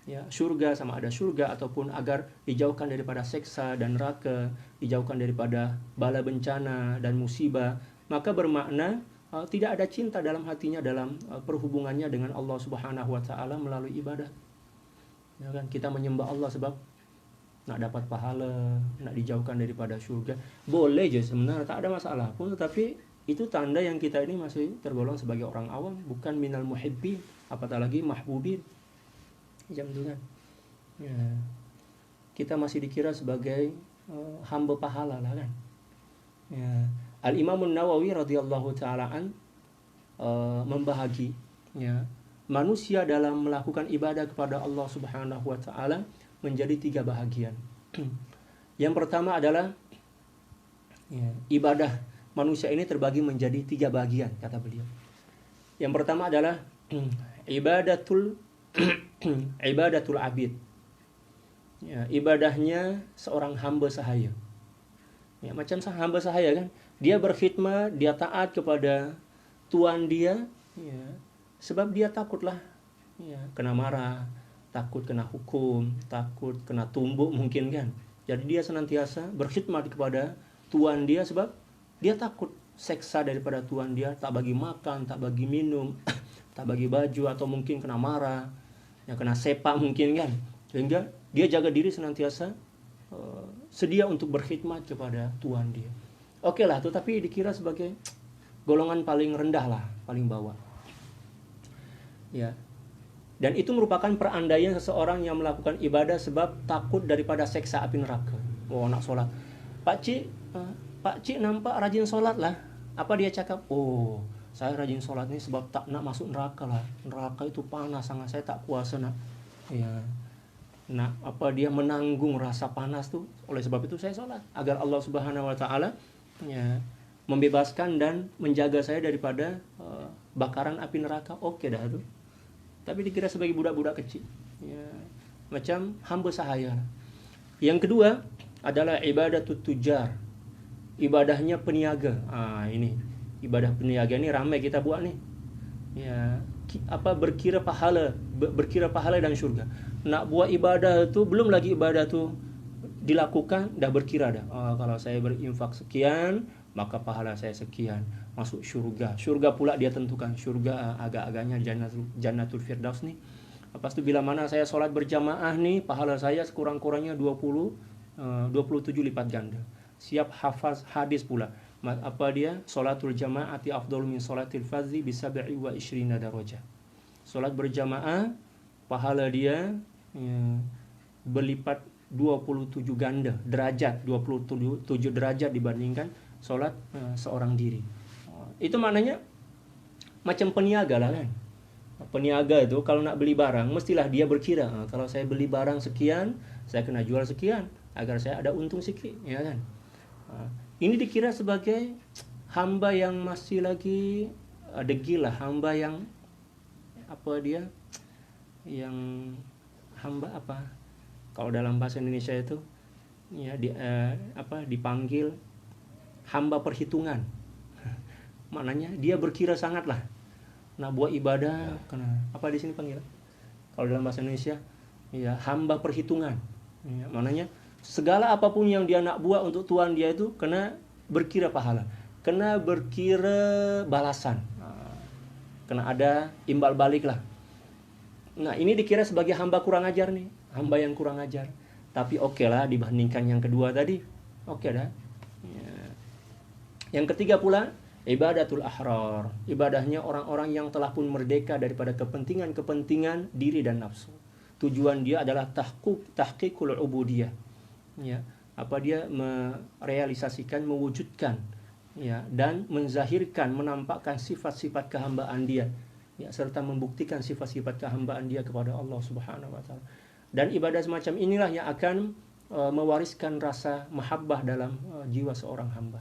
ya surga, sama ada surga, ataupun agar dijauhkan daripada seksa dan neraka, dijauhkan daripada bala bencana dan musibah, maka bermakna tidak ada cinta dalam hatinya dalam perhubungannya dengan Allah Subhanahu wa taala melalui ibadah. Ya kan, kita menyembah Allah sebab nak dapat pahala, nak dijauhkan daripada surga. Boleh je sebenarnya, tak ada masalah pun, tetapi itu tanda yang kita ini masih tergolong sebagai orang awam, bukan minal muhibbin, apatah lagi mahbubin. Jam itu kan. Ya. Kita masih dikira sebagai hamba pahala lah kan. Ya. Al-Imam Nawawi radhiyallahu taala an membahagi ya, manusia dalam melakukan ibadah kepada Allah Subhanahu wa taala menjadi 3 bahagian. Yang pertama adalah ya, ibadah manusia ini terbagi menjadi 3 bagian, kata beliau. Yang pertama adalah ibadatul abid. Ya, ibadahnya seorang hamba sahaya. Ya, macam hamba sahaya kan, dia berkhidmat, dia taat kepada tuan dia, ya, sebab dia takutlah ya, kena marah, takut kena hukum, takut kena tumbuk mungkin kan. Jadi dia senantiasa berkhidmat kepada tuan dia sebab dia takut seksa daripada tuan dia, tak bagi makan, tak bagi minum, tak bagi baju, atau mungkin kena marah, ya, kena sepak mungkin kan. Sehingga dia jaga diri senantiasa sedia untuk berkhidmat kepada tuan dia. Oke lah, tetapi dikira sebagai golongan paling rendah lah, paling bawah. Ya. Dan itu merupakan perandaian seseorang yang melakukan ibadah sebab takut daripada seksa api neraka. Oh, nak solat. Pak Cik nampak rajin solat lah. Apa dia cakap? Oh, saya rajin solat ni sebab tak nak masuk neraka lah. Neraka itu panas sangat, saya tak kuasa nak. Ya. Nah, dia menanggung rasa panas tuh. Oleh sebab itu saya sholat agar Allah Subhanahu wa taala ya, membebaskan dan menjaga saya daripada bakaran api neraka. Oke dah tuh. Tapi dikira sebagai budak-budak kecil. Ya, macam hamba sahaya. Yang kedua adalah ibadatut tujar. Ibadahnya peniaga. Ini ibadah peniaga ini ramai kita buat nih. Ya, berkira pahala dan surga. Nak buat ibadah tu, belum lagi ibadah tu dilakukan dah berkira dah. Kalau saya berinfak sekian, maka pahala saya sekian, masuk syurga. Syurga pula dia tentukan, syurga agak-agaknya Jannatul Firdaus nih. Lepas tu bila mana saya solat berjamaah nih, pahala saya sekurang-kurangnya 27 lipat ganda. Siap hafaz hadis pula. Solatul jama'ati afdhalu min solatil fardhi bi 27 darajah. Solat berjamaah pahala dia berlipat 27 ganda derajat, 27 derajat dibandingkan solat seorang diri. Itu maknanya macam peniaga lah kan. Peniaga itu kalau nak beli barang mestilah dia berkira, kalau saya beli barang sekian, saya kena jual sekian agar saya ada untung sikit, ya kan. Ini dikira sebagai hamba yang masih lagi degil lah, hamba yang yang hamba kalau dalam bahasa Indonesia itu ya dipanggil hamba perhitungan. Maknanya dia berkira sangat lah. Nah, buat ibadah kena di sini panggil kalau dalam bahasa Indonesia ya hamba perhitungan. Ya, maknanya segala apapun yang dia nak buat untuk Tuhan dia itu kena berkira pahala, kena berkira balasan, kena ada imbal balik lah. Nah, ini dikira sebagai hamba kurang ajar nih, hamba yang kurang ajar. Tapi oke lah dibandingkan yang kedua tadi, oke dah. Ya. Yang ketiga pula ibadatul ahrar, ibadahnya orang-orang yang telah pun merdeka daripada kepentingan-kepentingan diri dan nafsu. Tujuan dia adalah tahqiqul ubudiyah. Ya, dia merealisasikan, mewujudkan ya, dan menzahirkan, menampakkan sifat-sifat kehambaan dia, ya, serta membuktikan sifat-sifat kehambaan dia kepada Allah Subhanahu wa taala. Dan ibadah semacam inilah yang akan mewariskan rasa mahabbah dalam jiwa seorang hamba.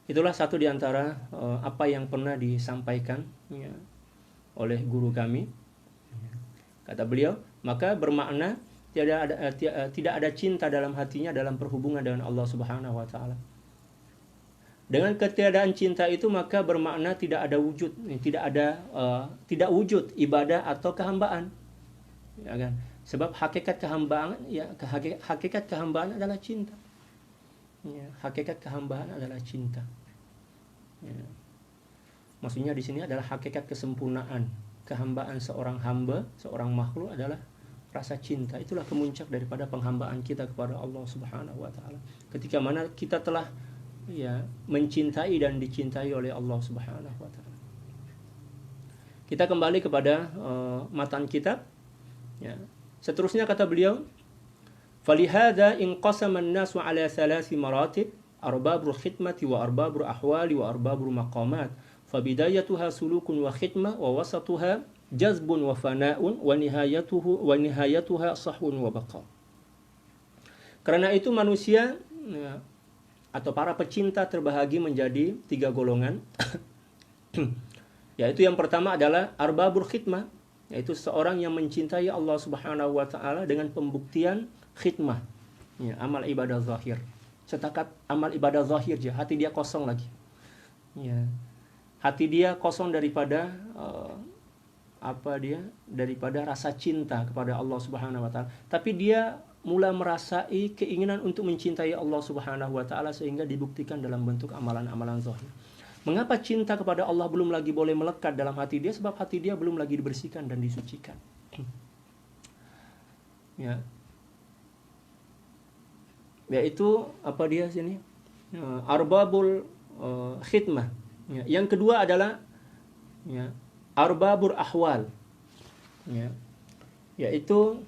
Itulah satu di antara apa yang pernah disampaikan ya, oleh guru kami. Kata beliau, maka bermakna tidak ada cinta dalam hatinya dalam perhubungan dengan Allah Subhanahu wa taala. Dengan ketiadaan cinta itu maka bermakna tidak ada wujud, tidak wujud ibadah atau kehambaan. ya kan? Sebab hakikat kehambaan, ya, hakikat kehambaan adalah cinta. Ya, hakikat kehambaan adalah cinta. Ya. Maksudnya di sini adalah hakikat kesempurnaan kehambaan seorang hamba, seorang makhluk adalah rasa cinta. Itulah kemuncak daripada penghambaan kita kepada Allah Subhanahu wa taala. Ketika mana kita telah ya mencintai dan dicintai oleh Allah Subhanahu wa taala. Kita kembali kepada matan kitab. Ya. Seterusnya kata beliau, "Falihada inqasama an-nasu ala thalathi maratib, arbabul khidmati wa arbabul ahwali wa arbabul maqamat. Fabidayatuha sulukun wa khidmah wa wasatuha jazbun wa fana'un wa nihayatuha sahun wa baqa." Karena itu manusia ya, atau para pecinta terbahagi menjadi 3 golongan. Yaitu yang pertama adalah arbabul khidmah, yaitu seorang yang mencintai Allah Subhanahu wa taala dengan pembuktian khidmah. Ya, amal ibadah zahir. Setakat amal ibadah zahir aja, hati dia kosong lagi. Ya. Hati dia kosong daripada daripada rasa cinta kepada Allah Subhanahu wa taala. Tapi dia mulai merasai keinginan untuk mencintai Allah Subhanahu wa taala sehingga dibuktikan dalam bentuk amalan-amalan zahir. Mengapa cinta kepada Allah belum lagi boleh melekat dalam hati dia? Sebab hati dia belum lagi dibersihkan dan disucikan. Ya. Yaitu apa dia sini? Arbabul khidmah. Ya. Yang kedua adalah ya, arbabur ahwal. Ya. Yaitu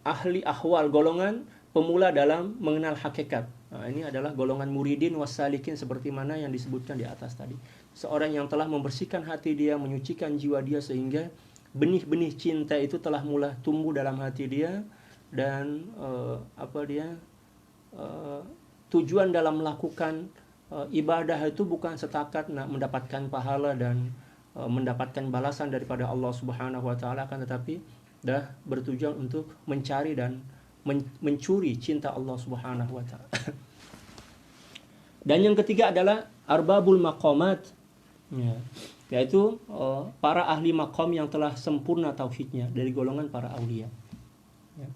ahli ahwal, golongan pemula dalam mengenal hakikat. Nah, ini adalah golongan muridin wassalikin seperti mana yang disebutkan di atas tadi. Seorang yang telah membersihkan hati dia, menyucikan jiwa dia sehingga benih-benih cinta itu telah mulai tumbuh dalam hati dia dan tujuan dalam melakukan ibadah itu bukan setakat mendapatkan pahala dan mendapatkan balasan daripada Allah Subhanahu wa taala, akan tetapi dah bertujuan untuk mencari dan mencuri cinta Allah Subhanahu wa taala. Dan yang ketiga adalah arbabul maqamat, ya, yaitu para ahli maqam yang telah sempurna tauhidnya dari golongan para aulia. Ya.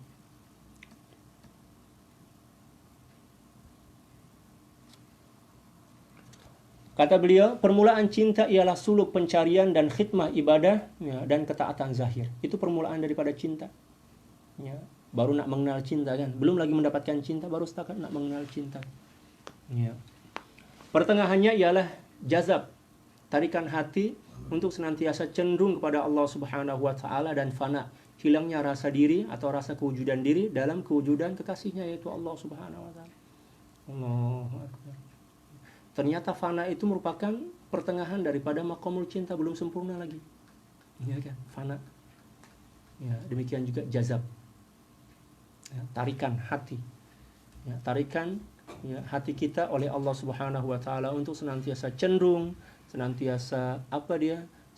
Kata beliau, permulaan cinta ialah suluk pencarian dan khidmah ibadah, ya, dan ketaatan zahir. Itu permulaan daripada cinta. Ya. Baru nak mengenal cinta kan, belum lagi mendapatkan cinta, baru setakat nak mengenal cinta. Ya. Pertengahannya ialah jazab, tarikan hati untuk senantiasa cenderung kepada Allah Subhanahu wa taala dan fana, hilangnya rasa diri atau rasa kewujudan diri dalam kewujudan kekasihnya yaitu Allah Subhanahu wa taala. Allahu akbar. Ternyata fana itu merupakan pertengahan daripada maqamul cinta, belum sempurna lagi. Ya kan, fana. Ya, demikian juga jazab. Ya, tarikan hati. Ya, tarikan ya, hati kita oleh Allah Subhanahu wa taala untuk senantiasa cenderung, senantiasa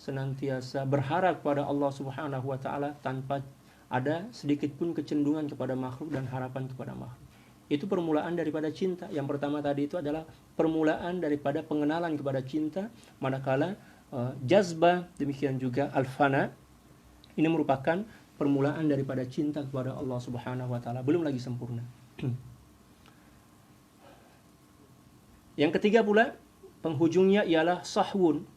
senantiasa berharap kepada Allah Subhanahu wa taala tanpa ada sedikit pun kecenderungan kepada makhluk dan harapan kepada makhluk. Itu permulaan daripada cinta. Yang pertama tadi itu adalah permulaan daripada pengenalan kepada cinta, manakala jazbah, demikian juga al-fana, ini merupakan permulaan daripada cinta kepada Allah Subhanahu wa taala, belum lagi sempurna. Yang ketiga pula, penghujungnya ialah sahwun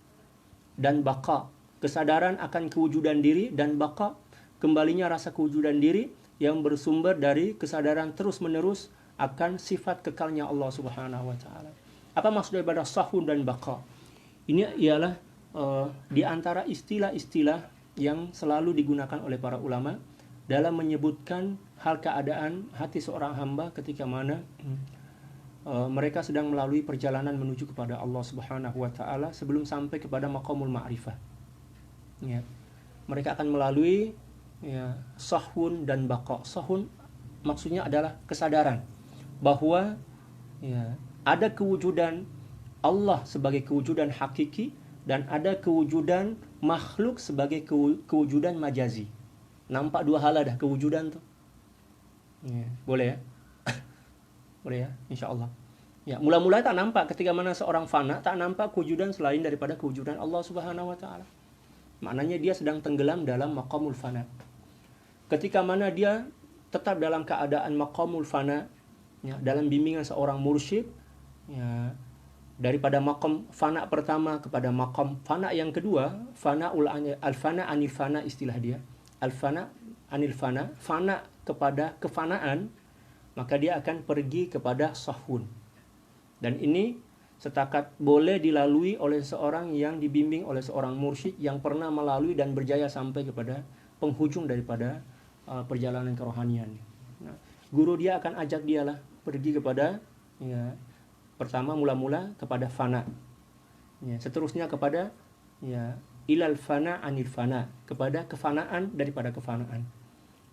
dan baqa, kesadaran akan kewujudan diri dan baqa, kembalinya rasa kewujudan diri yang bersumber dari kesadaran terus-menerus akan sifat kekalnya Allah Subhanahu wa taala. Apa maksud daripada sahwun dan baqa? Ini ialah di antara istilah-istilah yang selalu digunakan oleh para ulama dalam menyebutkan hal keadaan hati seorang hamba ketika mana mereka sedang melalui perjalanan menuju kepada Allah Subhanahu wa taala sebelum sampai kepada maqamul ma'rifah. Ya. Mereka akan melalui ya, sahwun dan baqa. Sahwun maksudnya adalah kesadaran bahwa ya, ada kewujudan Allah sebagai kewujudan hakiki dan ada kewujudan makhluk sebagai kewujudan majazi. Nampak dua hal dah kewujudan tuh. Ya, boleh ya? Boleh ya, insya-Allah. Ya, mula-mula tak nampak, ketika mana seorang fana tak nampak kewujudan selain daripada kewujudan Allah Subhanahu wa taala. Maknanya dia sedang tenggelam dalam maqamul fana. ketika mana dia tetap dalam keadaan maqamul fana, ya, dalam bimbingan seorang mursyid, ya, daripada maqam fana pertama kepada maqam fana yang kedua, al-fana anil fana istilah dia. Al-fana anil fana, fana kepada kefanaan, maka dia akan pergi kepada sahun. Dan ini setakat boleh dilalui oleh seorang yang dibimbing oleh seorang mursyid yang pernah melalui dan berjaya sampai kepada penghujung daripada perjalanan kerohanian. Nah, guru dia akan ajak dialah pergi kepada, ya, pertama mula-mula kepada fana, ya, seterusnya kepada, ya, ilal fana anil fana, kepada kefanaan daripada kefanaan.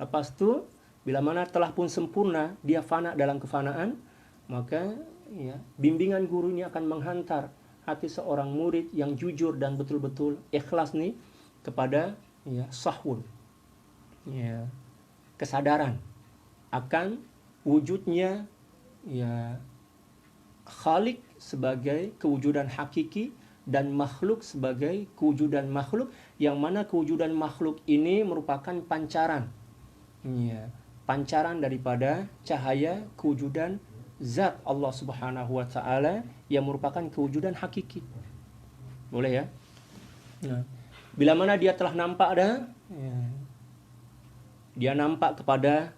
Lepas itu bila mana telah pun sempurna dia fana dalam kefanaan, maka, ya, bimbingan guru ini akan menghantar hati seorang murid yang jujur dan betul-betul ikhlas nih kepada, ya, sahun, ya, kesadaran akan wujudnya, ya, Khalik sebagai kewujudan hakiki dan makhluk sebagai kewujudan makhluk, yang mana kewujudan makhluk ini merupakan pancaran, ya, pancaran daripada cahaya kewujudan zat Allah Subhanahu wa taala yang merupakan kewujudan hakiki. Boleh ya? Nah, bila mana dia telah nampak dah, ya, dia nampak kepada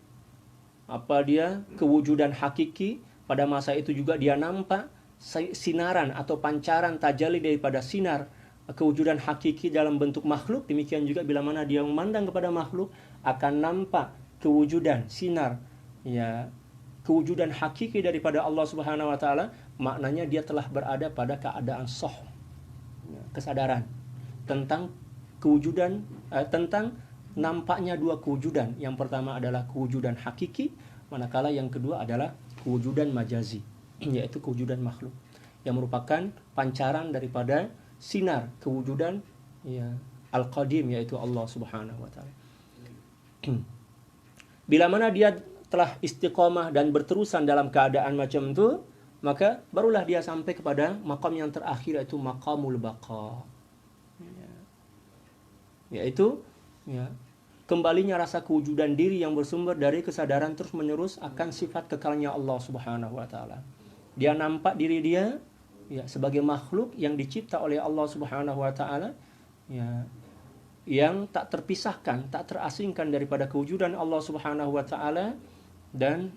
kewujudan hakiki. Pada masa itu juga dia nampak sinaran atau pancaran tajalli daripada sinar kewujudan hakiki dalam bentuk makhluk. Demikian juga bila mana dia memandang kepada makhluk, akan nampak kewujudan sinar, ya, kewujudan hakiki daripada Allah Subhanahu wa taala. Maknanya dia telah berada pada keadaan ya, kesadaran tentang kewujudan, tentang nampaknya dua kewujudan. Yang pertama adalah kewujudan hakiki, manakala yang kedua adalah kewujudan majazi, yaitu kewujudan makhluk yang merupakan pancaran daripada sinar kewujudan, ya, al-qadim, yaitu Allah Subhanahu wa taala. Bila mana dia telah istiqamah dan berterusan dalam keadaan macam itu, maka barulah dia sampai kepada maqam yang terakhir, yaitu maqamul baqa, ya, yaitu, ya, kembalinya rasa kewujudan diri yang bersumber dari kesadaran terus menerus akan sifat kekalnya Allah Subhanahu wa taala. Dia nampak diri dia, ya, sebagai makhluk yang dicipta oleh Allah Subhanahu wa taala, ya, yang tak terpisahkan, tak terasingkan daripada kewujudan Allah Subhanahu wa taala, dan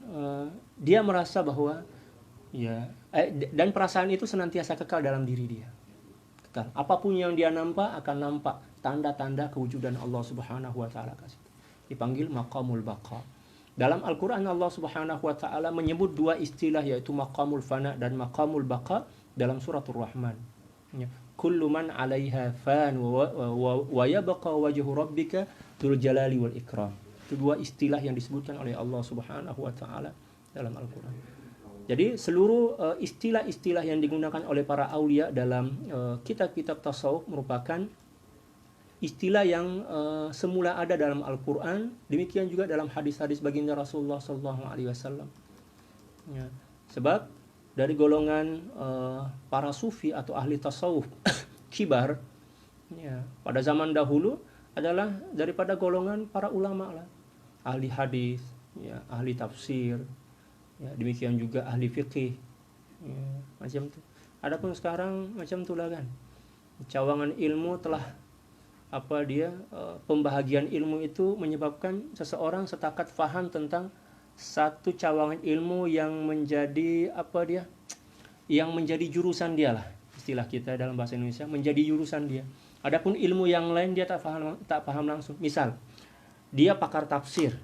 dia merasa bahwa, ya, dan perasaan itu senantiasa kekal dalam diri dia. Kekal. Apapun yang dia nampak akan nampak tanda-tanda kewujudan Allah Subhanahu wa taala. Dipanggil maqamul baqa. Dalam Al-Qur'an Allah Subhanahu wa taala menyebut dua istilah, yaitu maqamul fana dan maqamul baqa dalam suratul Rahman. Ya. Kullu man 'alaiha fan wa yabqa wajhu rabbika dzul jalali wal ikram. Itu dua istilah yang disebutkan oleh Allah Subhanahu wa taala dalam Al-Qur'an. Jadi seluruh istilah-istilah yang digunakan oleh para aulia dalam kitab-kitab tasawuf merupakan istilah yang semula ada dalam Al-Quran, demikian juga dalam hadis-hadis baginda Rasulullah SAW. Ya, sebab dari golongan para sufi atau ahli tasawuf kibar, ya, pada zaman dahulu adalah daripada golongan para ulama lah, ahli hadis, ya, ahli tafsir, ya, demikian juga ahli fikih, ya, macam itu. Adapun sekarang macam itulah kan, cawangan ilmu telah pembahagian ilmu itu menyebabkan seseorang setakat faham tentang satu cawangan ilmu yang menjadi yang menjadi jurusan dia lah, istilah kita dalam bahasa Indonesia, menjadi jurusan dia. Adapun ilmu yang lain dia tak paham langsung. Misal dia pakar tafsir,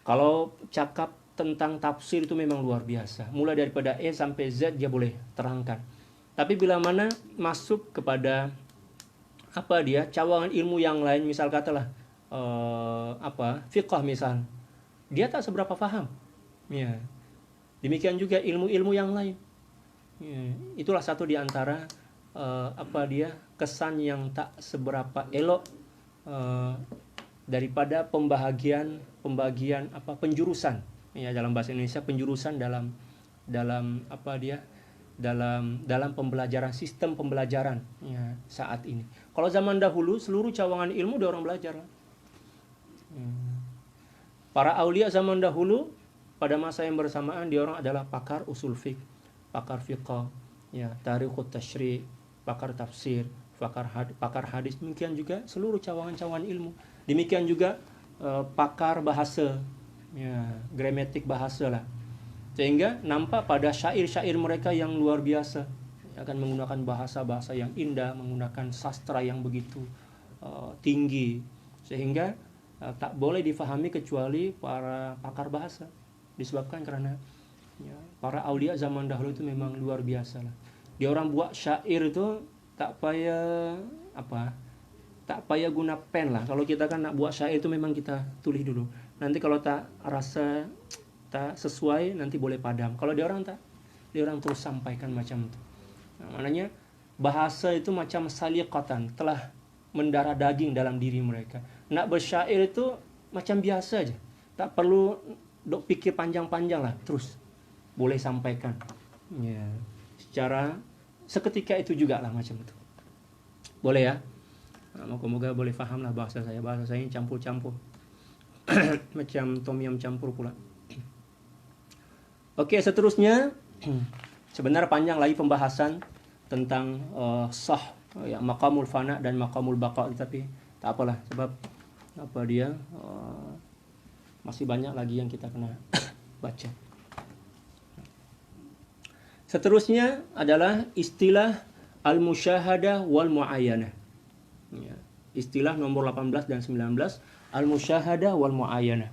kalau cakap tentang tafsir itu memang luar biasa, mulai daripada E sampai Z dia boleh terangkan. Tapi bila mana masuk kepada cawangan ilmu yang lain, misal katalah fiqh misal, dia tak seberapa paham, ya. Demikian juga ilmu-ilmu yang lain, ya. Itulah satu di antara kesan yang tak seberapa elok daripada pembagian penjurusan, ya, dalam bahasa Indonesia penjurusan dalam pembelajaran, sistem pembelajaran, ya, saat ini. Kalau zaman dahulu seluruh cawangan ilmu dia orang belajar, Para aulia zaman dahulu pada masa yang bersamaan dia orang adalah pakar usul fiqh, pakar fiqh, ya, tarikhut tasyri', pakar tafsir, pakar hadis, demikian juga seluruh cawangan-cawangan ilmu. Demikian juga pakar bahasa, ya, gramatik bahasa lah. Sehingga nampak pada syair-syair mereka yang luar biasa, akan menggunakan bahasa-bahasa yang indah, menggunakan sastra yang begitu tinggi, sehingga tak boleh difahami kecuali para pakar bahasa. Disebabkan karena ya, para aulia zaman dahulu itu memang luar biasa lah. Dia orang buat syair itu tak payah guna pen lah. Kalau kita kan nak buat syair itu memang kita tulis dulu. Nanti kalau tak rasa tak sesuai nanti boleh padam. Kalau dia orang terus sampaikan macam itu. Nah, maknanya bahasa itu macam saliqatan, telah mendarah daging dalam diri mereka. Nak bersyair itu macam biasa aja, tak perlu dok pikir panjang-panjang lah, terus boleh sampaikan. Ya, secara seketika itu juga lah macam itu. Boleh ya? Nah, moga-moga boleh faham lah bahasa saya. Bahasa saya ini campur-campur. Macam tom yum campur pula. Oke, seterusnya sebenarnya panjang lagi pembahasan tentang sah, ya, maqamul fana dan maqamul baqa, tapi tak apalah, sebab dia masih banyak lagi yang kita kena baca. Seterusnya adalah istilah al-musyahadah wal muayyanah. Ya, istilah nomor 18 dan 19, al-musyahadah wal muayyanah.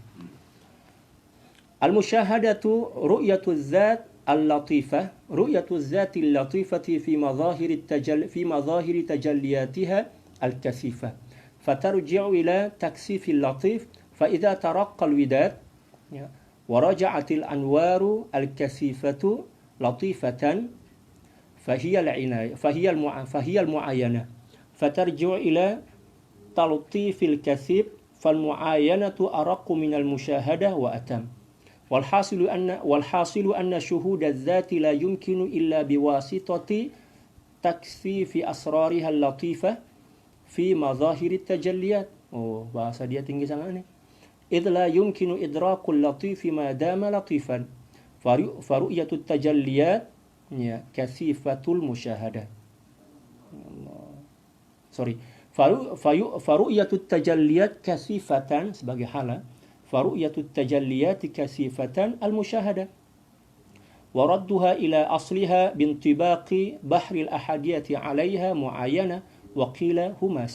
Al-musyahadatu ru'yatu dzat al-latifah, ru'yatu dzati al-latifati fi madhahiri tajalliyatiha al-kasifah. Fatarji'u ila taksif al-latif, fa idza taraqqa al-widad, ya, wa raja'at al-anwaru al-kasifatu latifatan, fahiya al-inayah, fahiya al-mu'ayyanah. Fatarji'u ila taltif al-kasif, fal mu'ayyanatu araqqu min al-musyahadah wa atam. والحاصل أن شهود الذات لا يمكن إلا بواسطة تكثيف أسرارها اللطيفة في مظاهر التجليات. bahasa dia tinggi sangat nih. إذ لا يمكن إدراك اللطيف ما دام لطيفا فرؤية التجليات كثيفة المشاهدة. فرؤية التجليات كثيفة sebagai hala. فرؤية التجليات كثيفة المشاهدة وردها إلى أصلها بانطباق بحر الأحادية عليها معاينة وقيل هما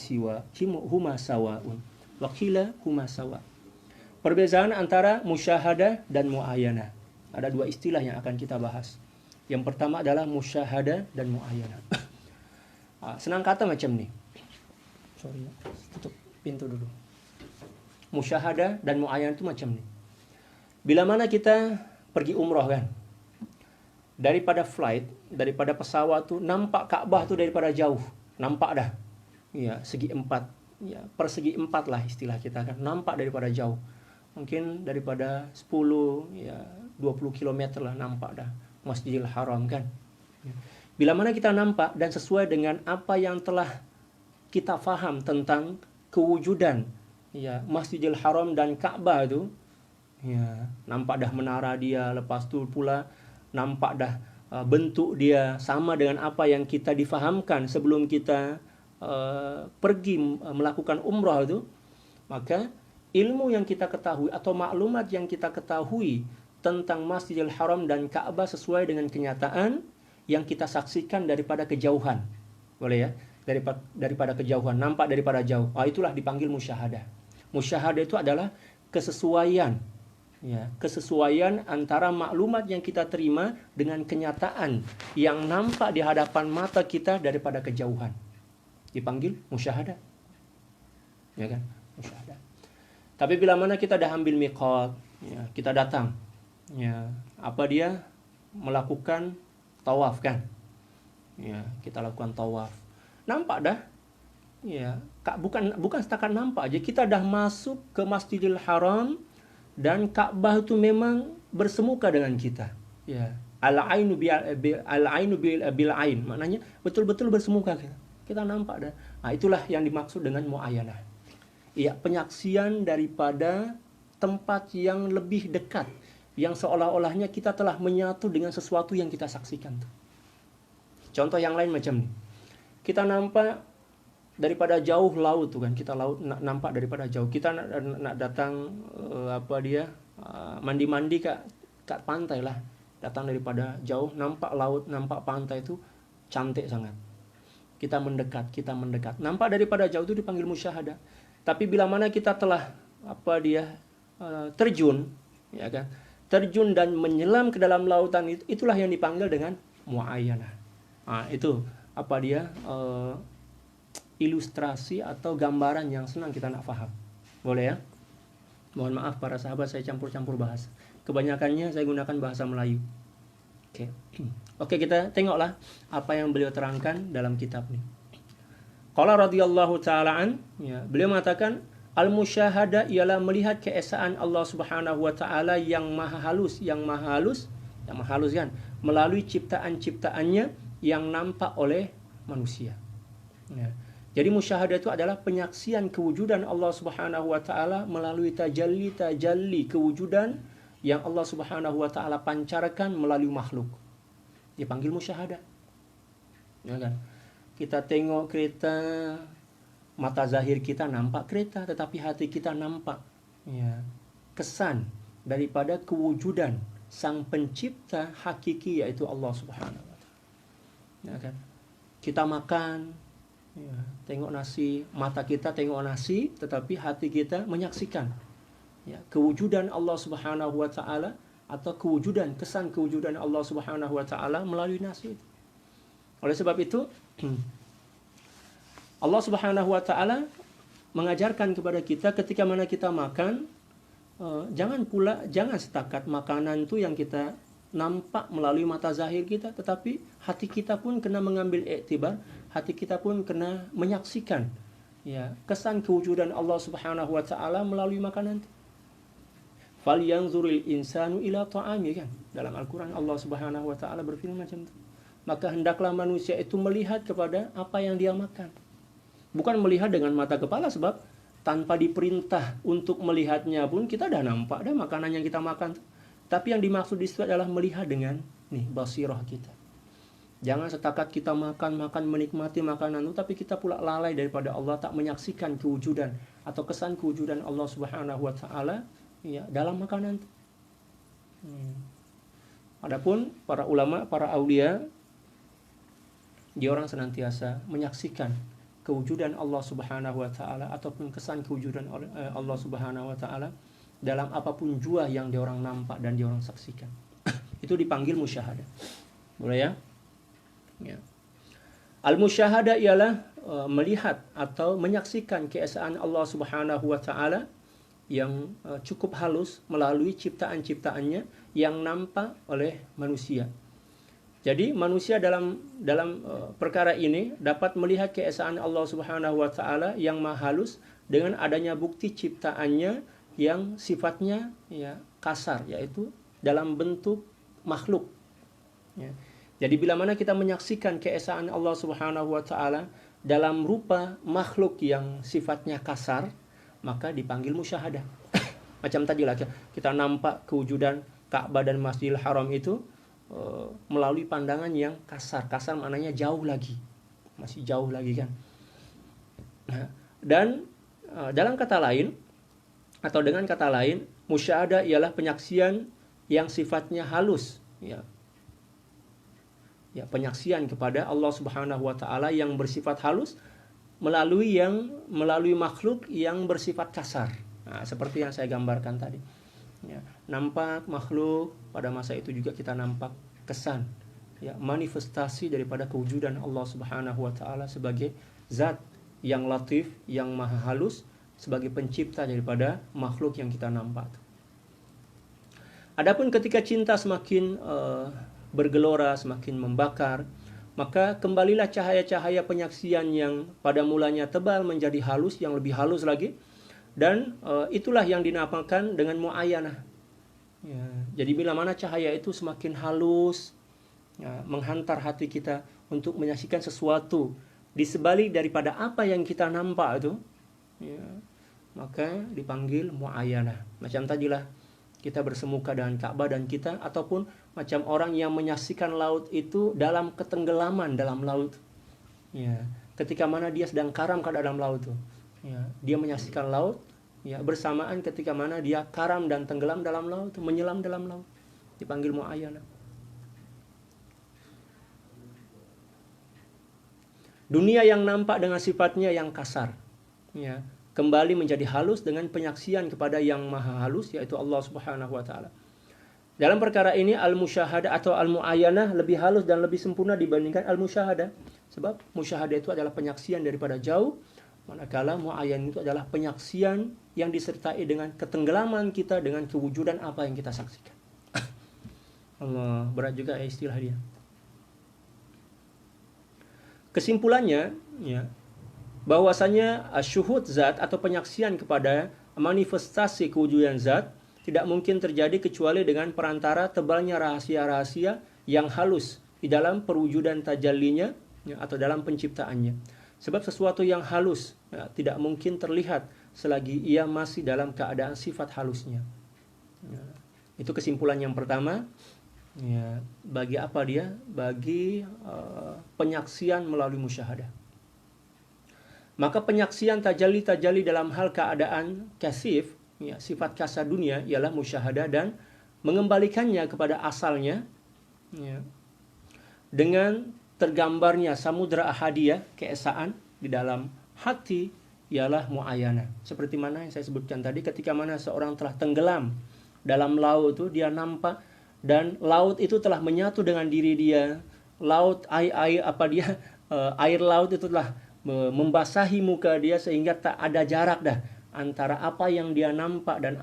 سواء. Perbezaan antara musyahadah dan muayyanah. Ada dua istilah yang akan kita bahas. Yang pertama adalah musyahadah dan muayyanah. Senang kata macam ni. Sorry, tutup pintu dulu. Musyahadah dan muayyanah itu macam ni. Bila mana kita pergi umrah kan, daripada flight, daripada pesawat tu nampak Ka'bah tu daripada jauh, nampak dah. Ya, segi empat, ya, persegi empat lah istilah kita kan, nampak daripada jauh. Mungkin daripada 10, ya 20 km lah nampak dah Masjidil Haram kan. Bila mana kita nampak dan sesuai dengan apa yang telah kita faham tentang kewujudan, ya, Masjidil Haram dan Ka'bah itu, ya, nampak dah menara dia, lepas tu pula nampak dah bentuk dia sama dengan apa yang kita difahamkan sebelum kita pergi melakukan umrah itu, maka ilmu yang kita ketahui atau maklumat yang kita ketahui tentang Masjidil Haram dan Ka'bah sesuai dengan kenyataan yang kita saksikan daripada kejauhan. Boleh ya? Daripada kejauhan, nampak daripada jauh. Itulah dipanggil musyahadah. Musyahadah itu adalah kesesuaian, ya, kesesuaian antara maklumat yang kita terima dengan kenyataan yang nampak di hadapan mata kita daripada kejauhan. Dipanggil musyahadah, ya kan? Musyahadah. Tapi bila mana kita dah ambil miqat, ya, kita datang, ya, apa dia melakukan tawaf kan? Ya, kita lakukan tawaf. Nampak dah. Ya, bukan setakat nampak aja, kita dah masuk ke Masjidil Haram dan Ka'bah itu memang bersemuka dengan kita. Ya, al-ainu bil ain, maknanya betul-betul bersemuka kita. Kita nampak dah. Itulah yang dimaksud dengan muayyanah. ya, penyaksian daripada tempat yang lebih dekat, yang seolah-olahnya kita telah menyatu dengan sesuatu yang kita saksikan. Contoh yang lain macam ini, kita nampak daripada jauh laut tuh kan, kita nampak daripada jauh, kita nak datang mandi-mandi kat pantai lah, datang daripada jauh, nampak laut, nampak pantai itu cantik sangat. Kita mendekat, nampak daripada jauh itu dipanggil musyahadah. Tapi bila mana kita telah terjun, ya kan, terjun dan menyelam ke dalam lautan, itulah yang dipanggil dengan muayyanah. Itu ilustrasi atau gambaran yang senang kita nak faham. Boleh ya? Mohon maaf para sahabat, saya campur-campur bahasa. Kebanyakannya saya gunakan bahasa Melayu. Oke, kita tengoklah apa yang beliau terangkan dalam kitab ini. Qala radhiyallahu ta'ala an, ya, beliau mengatakan al-musyahada ialah melihat keesaan Allah Subhanahu wa taala yang maha halus kan, melalui ciptaan-ciptaannya yang nampak oleh manusia. Ya. Jadi musyahadah itu adalah penyaksian kewujudan Allah Subhanahu wa taala melalui tajalli kewujudan yang Allah Subhanahu wa taala pancarkan melalui makhluk. Dipanggil musyahadah. Ya kan? Kita tengok kereta, mata zahir kita nampak kereta, tetapi hati kita nampak, ya, kesan daripada kewujudan sang pencipta hakiki, yaitu Allah Subhanahu wa taala. Ya kan? Kita makan, ya, tengok nasi, mata kita tengok nasi, tetapi hati kita menyaksikan, ya, kewujudan Allah Subhanahu wa taala, atau kesan kewujudan Allah Subhanahu wa taala melalui nasi itu. Oleh sebab itu Allah Subhanahu wa taala mengajarkan kepada kita ketika mana kita makan, jangan setakat makanan itu yang kita nampak melalui mata zahir kita, tetapi hati kita pun kena mengambil iktibar, hati kita pun kena menyaksikan, ya, kesan kewujudan Allah Subhanahu wa taala melalui makanan itu. Falyanzuril insanu ila ta'ami, kan, dalam Al-Quran Allah Subhanahu wa taala berfirman macam itu. Maka hendaklah manusia itu melihat kepada apa yang dia makan. Bukan melihat dengan mata kepala, sebab tanpa diperintah untuk melihatnya pun kita dah nampak dah makanan yang kita makan. Tapi yang dimaksud di situ adalah melihat dengan basirah kita. Jangan setakat kita makan menikmati makanan itu, tapi kita pula lalai daripada Allah, tak menyaksikan kewujudan atau kesan kewujudan Allah Subhanahu wa taala, ya, dalam makanan itu. Adapun para ulama, para aulia, dia orang senantiasa menyaksikan kewujudan Allah Subhanahu wa taala ataupun kesan kewujudan Allah Subhanahu wa taala dalam apapun jua yang dia orang nampak dan dia orang saksikan. Itu dipanggil musyahadah. Boleh ya? Ya. Al-musyahadah ialah melihat atau menyaksikan keesaan Allah Subhanahu wa taala yang cukup halus melalui ciptaan-ciptaannya yang nampak oleh manusia. Jadi manusia dalam perkara ini dapat melihat keesaan Allah Subhanahu wa taala yang maha halus dengan adanya bukti ciptaannya yang sifatnya, ya, kasar, yaitu dalam bentuk makhluk. Ya. Jadi bila mana kita menyaksikan keesaan Allah Subhanahu wa taala dalam rupa makhluk yang sifatnya kasar, maka dipanggil musyahadah. Macam tadi lah, kita nampak kewujudan Ka'bah dan Masjidil Haram itu melalui pandangan yang kasar. Kasar maknanya jauh lagi, masih jauh lagi, kan. Dan dalam kata lain, atau dengan kata lain, musyahadah ialah penyaksian yang sifatnya halus, ya, penyaksian kepada Allah Subhanahu wa taala yang bersifat halus melalui makhluk yang bersifat kasar. Seperti yang saya gambarkan tadi. Ya, nampak makhluk, pada masa itu juga kita nampak kesan, ya, manifestasi daripada kewujudan Allah Subhanahu wa taala sebagai zat yang latif, yang maha halus, sebagai pencipta daripada makhluk yang kita nampak. Adapun ketika cinta semakin bergelora, semakin membakar, maka kembalilah cahaya-cahaya penyaksian yang pada mulanya tebal menjadi halus, yang lebih halus lagi. Dan itulah yang dinamakan dengan muayyanah. Ya, jadi bila mana cahaya itu semakin halus, ya, menghantar hati kita untuk menyaksikan sesuatu di sebalik daripada apa yang kita nampak itu, ya, maka dipanggil muayyanah. Macam tadilah kita bersemuka dengan Ka'bah dan kita, ataupun macam orang yang menyaksikan laut itu dalam ketenggelaman dalam laut. Ya, ketika mana dia sedang karam ke dalam laut itu. Ya, dia menyaksikan laut, ya, bersamaan ketika mana dia karam dan tenggelam dalam laut, menyelam dalam laut. Dipanggil muayyanah. Dunia yang nampak dengan sifatnya yang kasar, ya, kembali menjadi halus dengan penyaksian kepada yang maha halus, yaitu Allah Subhanahu wa ta'ala. Dalam perkara ini al-musyahadah atau al-muayyanah lebih halus dan lebih sempurna dibandingkan al-musyahadah. Sebab musyahadah itu adalah penyaksian daripada jauh, manakala muayyan itu adalah penyaksian yang disertai dengan ketenggelaman kita dengan kewujudan apa yang kita saksikan. Allah, berat juga ya istilah dia. Kesimpulannya, ya, bahwasanya syuhud zat atau penyaksian kepada manifestasi kewujudan zat tidak mungkin terjadi kecuali dengan perantara tebalnya rahasia-rahasia yang halus di dalam perwujudan tajallinya, ya, atau dalam penciptaannya. Sebab sesuatu yang halus, ya, tidak mungkin terlihat selagi ia masih dalam keadaan sifat halusnya. Ya, itu kesimpulan yang pertama. Ya, bagi apa dia? Bagi penyaksian melalui musyahadah. Maka penyaksian tajalli dalam hal keadaan kasif, ya, sifat kasar dunia, ialah musyahadah dan mengembalikannya kepada asalnya, ya, dengan tergambarnya samudra ahadiyah, keesaan di dalam hati, ialah muayyanah. Seperti mana yang saya sebutkan tadi, ketika mana seorang telah tenggelam dalam laut itu, dia nampak dan laut itu telah menyatu dengan diri dia. Air laut itu telah membasahi muka dia sehingga tak ada jarak dah antara apa yang dia nampak dan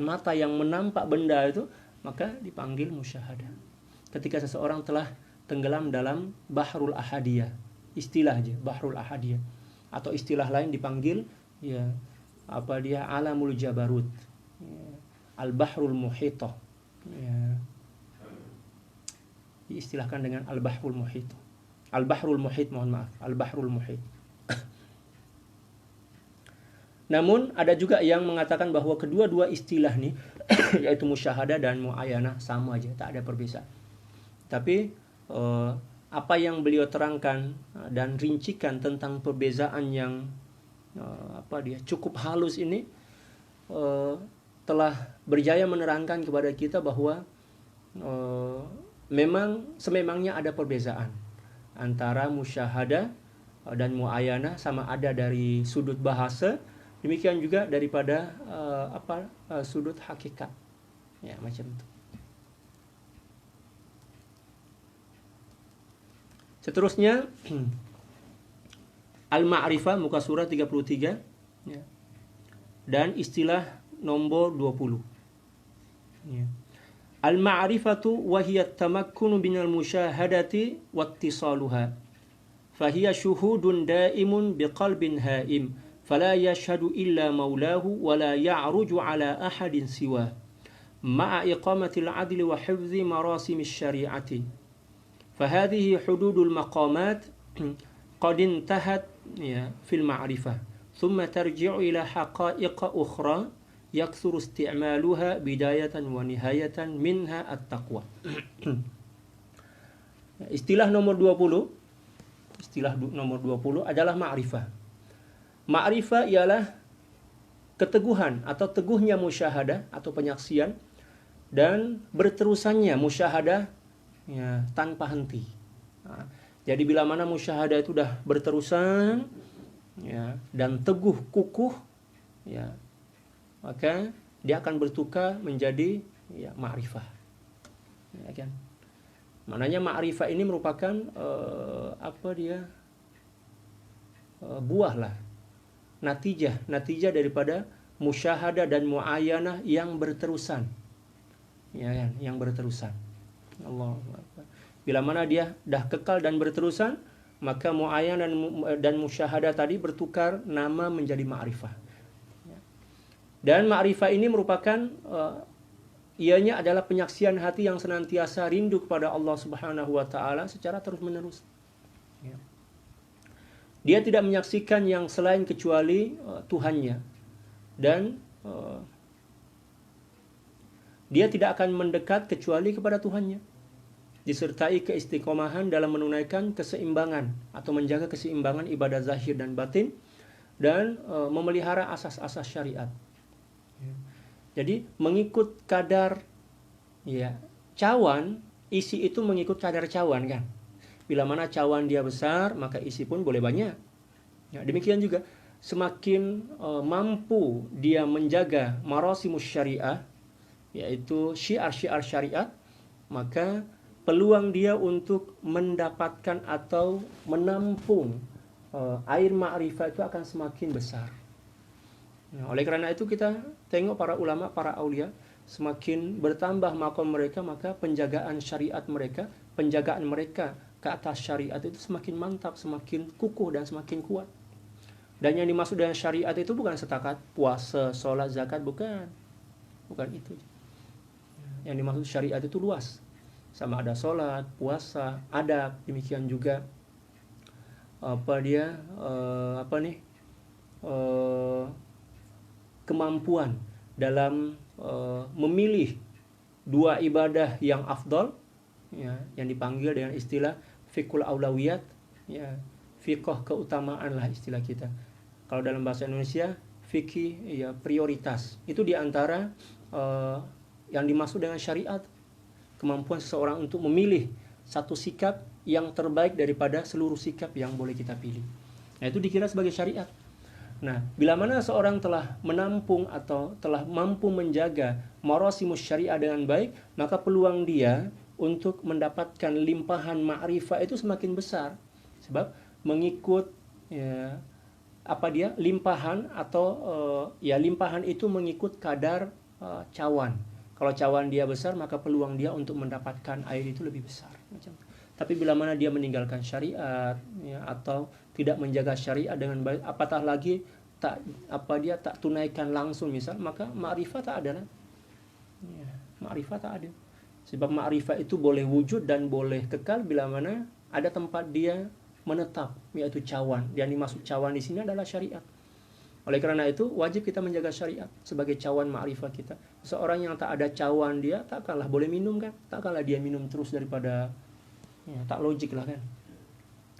mata yang menampak benda itu, maka dipanggil musyahadah. Ketika seseorang telah tenggelam dalam bahrul ahadiyah, istilah aja bahrul ahadiyah, atau istilah lain dipanggil, ya, alamul jabarut, ya, al bahrul muhitah, ya, diistilahkan dengan al bahrul muhitah. Al-Bahrul Muhit, mohon maaf, Al-Bahrul Muhit. Namun ada juga yang mengatakan bahwa kedua-dua istilah ini yaitu musyahadah dan muayyanah sama aja, tak ada perbedaan. Tapi apa yang beliau terangkan dan rincikan tentang perbezaan yang cukup halus ini telah berjaya menerangkan kepada kita bahwa sememangnya ada perbezaan antara musyahadah dan muayyanah, sama ada dari sudut bahasa, demikian juga daripada sudut hakikat, ya, macam itu. Seterusnya al-ma'rifah, muka surat 33, ya, dan istilah nomor 20, ya. Al-ma'rifatu wa hiya at-tamakkunu minal musyahadati wattisaluha. Fahiya syuhudun daimun biqalbin haim, fala yashhadu illa maulahu wa la ya'ruju ala ahadin siwa. Ma'a iqamatil adli wa hifzi marasimis syari'ati. Fahadhihi hududul maqamat qad intahat, ya, fil ma'rifah. Thumma tarji'u ila haqa'iq ukhra yakthuru isti'maluha bidayatan wa nihayatan minha at-taqwa. Istilah nomor 20 adalah ma'rifah. Ma'rifah ialah keteguhan atau teguhnya musyahadah atau penyaksian dan berterusannya musyahadah, ya, tanpa henti. Jadi bila mana musyahadah itu dah berterusan, ya, dan teguh kukuh, ya, maka dia akan bertukar menjadi, ya, ma'rifah, ya kan? Maknanya ma'rifah ini merupakan buah lah, natijah daripada musyahadah dan muayyanah yang berterusan, ya kan? Yang berterusan. Allah. Bila mana dia dah kekal dan berterusan, maka muayyanah dan musyahadah tadi bertukar nama menjadi ma'rifah. Dan ma'rifah ini merupakan ianya adalah penyaksian hati yang senantiasa rindu kepada Allah Subhanahu wa taala secara terus-menerus. Dia tidak menyaksikan yang selain kecuali Tuhannya. dan dia tidak akan mendekat kecuali kepada Tuhannya, disertai keistiqomahan dalam menunaikan keseimbangan atau menjaga keseimbangan ibadah zahir dan batin, dan memelihara asas-asas syariat. Jadi mengikut kadar ya cawan, isi itu mengikut kadar cawan kan. Bila mana cawan dia besar, maka isi pun boleh banyak. Ya, demikian juga semakin mampu dia menjaga marasimus syariah, yaitu syiar-syiar syariat, maka peluang dia untuk mendapatkan atau menampung air ma'rifah itu akan semakin besar. Nah, oleh karena itu kita tengok para ulama, para aulia, semakin bertambah maqam mereka, maka penjagaan syariat mereka, penjagaan mereka ke atas syariat itu semakin mantap, semakin kukuh dan semakin kuat. Dan yang dimaksud dengan syariat itu bukan setakat puasa, sholat, zakat, bukan itu. Yang dimaksud syariat itu luas, sama ada sholat, puasa, adab, demikian juga kemampuan dalam memilih dua ibadah yang afdal, ya, yang dipanggil dengan istilah fiqhul aulawiyat, ya, fiqh keutamaan lah istilah kita. Kalau dalam bahasa Indonesia fikih ya prioritas. Itu diantara yang dimaksud dengan syariat, kemampuan seseorang untuk memilih satu sikap yang terbaik daripada seluruh sikap yang boleh kita pilih. Nah, itu dikira sebagai syariat. Nah, bila mana seorang telah menampung atau telah mampu menjaga marasimus syariah dengan baik, maka peluang dia untuk mendapatkan limpahan ma'rifah itu semakin besar. Sebab mengikut ya, limpahan atau limpahan itu mengikut kadar cawan. Kalau cawan dia besar, maka peluang dia untuk mendapatkan air itu lebih besar. Tapi bila mana dia meninggalkan syariat, ya, atau tidak menjaga syariat dengan baik, apatah lagi tak tunaikan langsung misal, maka ma'rifah tak ada. Ya, ma'rifah tak ada. Sebab ma'rifah itu boleh wujud dan boleh kekal bila mana ada tempat dia menetap, yaitu cawan. Yang dimaksud cawan di sini adalah syariat. Oleh karena itu wajib kita menjaga syariat sebagai cawan ma'rifah kita. Seorang yang tak ada cawan dia takkanlah boleh minum kan? Takkanlah dia minum terus daripada tak logik lah kan.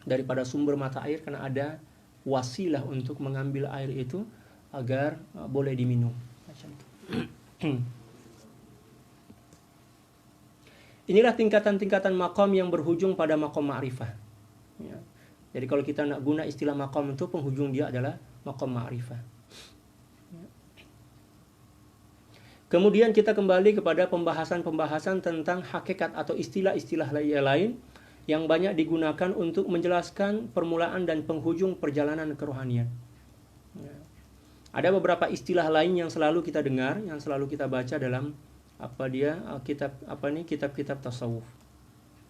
Daripada sumber mata air, karena ada wasilah untuk mengambil air itu agar boleh diminum. Macam itu. Inilah tingkatan-tingkatan maqam yang berhujung pada maqam ma'rifah. Ya. Jadi kalau kita nak guna istilah maqam itu, penghujung dia adalah maqam ma'rifah. Ya. Kemudian kita kembali kepada pembahasan-pembahasan tentang hakikat atau istilah-istilah lain yang banyak digunakan untuk menjelaskan permulaan dan penghujung perjalanan kerohanian. Ya. Ada beberapa istilah lain yang selalu kita dengar, yang selalu kita baca dalam kitab-kitab tasawuf.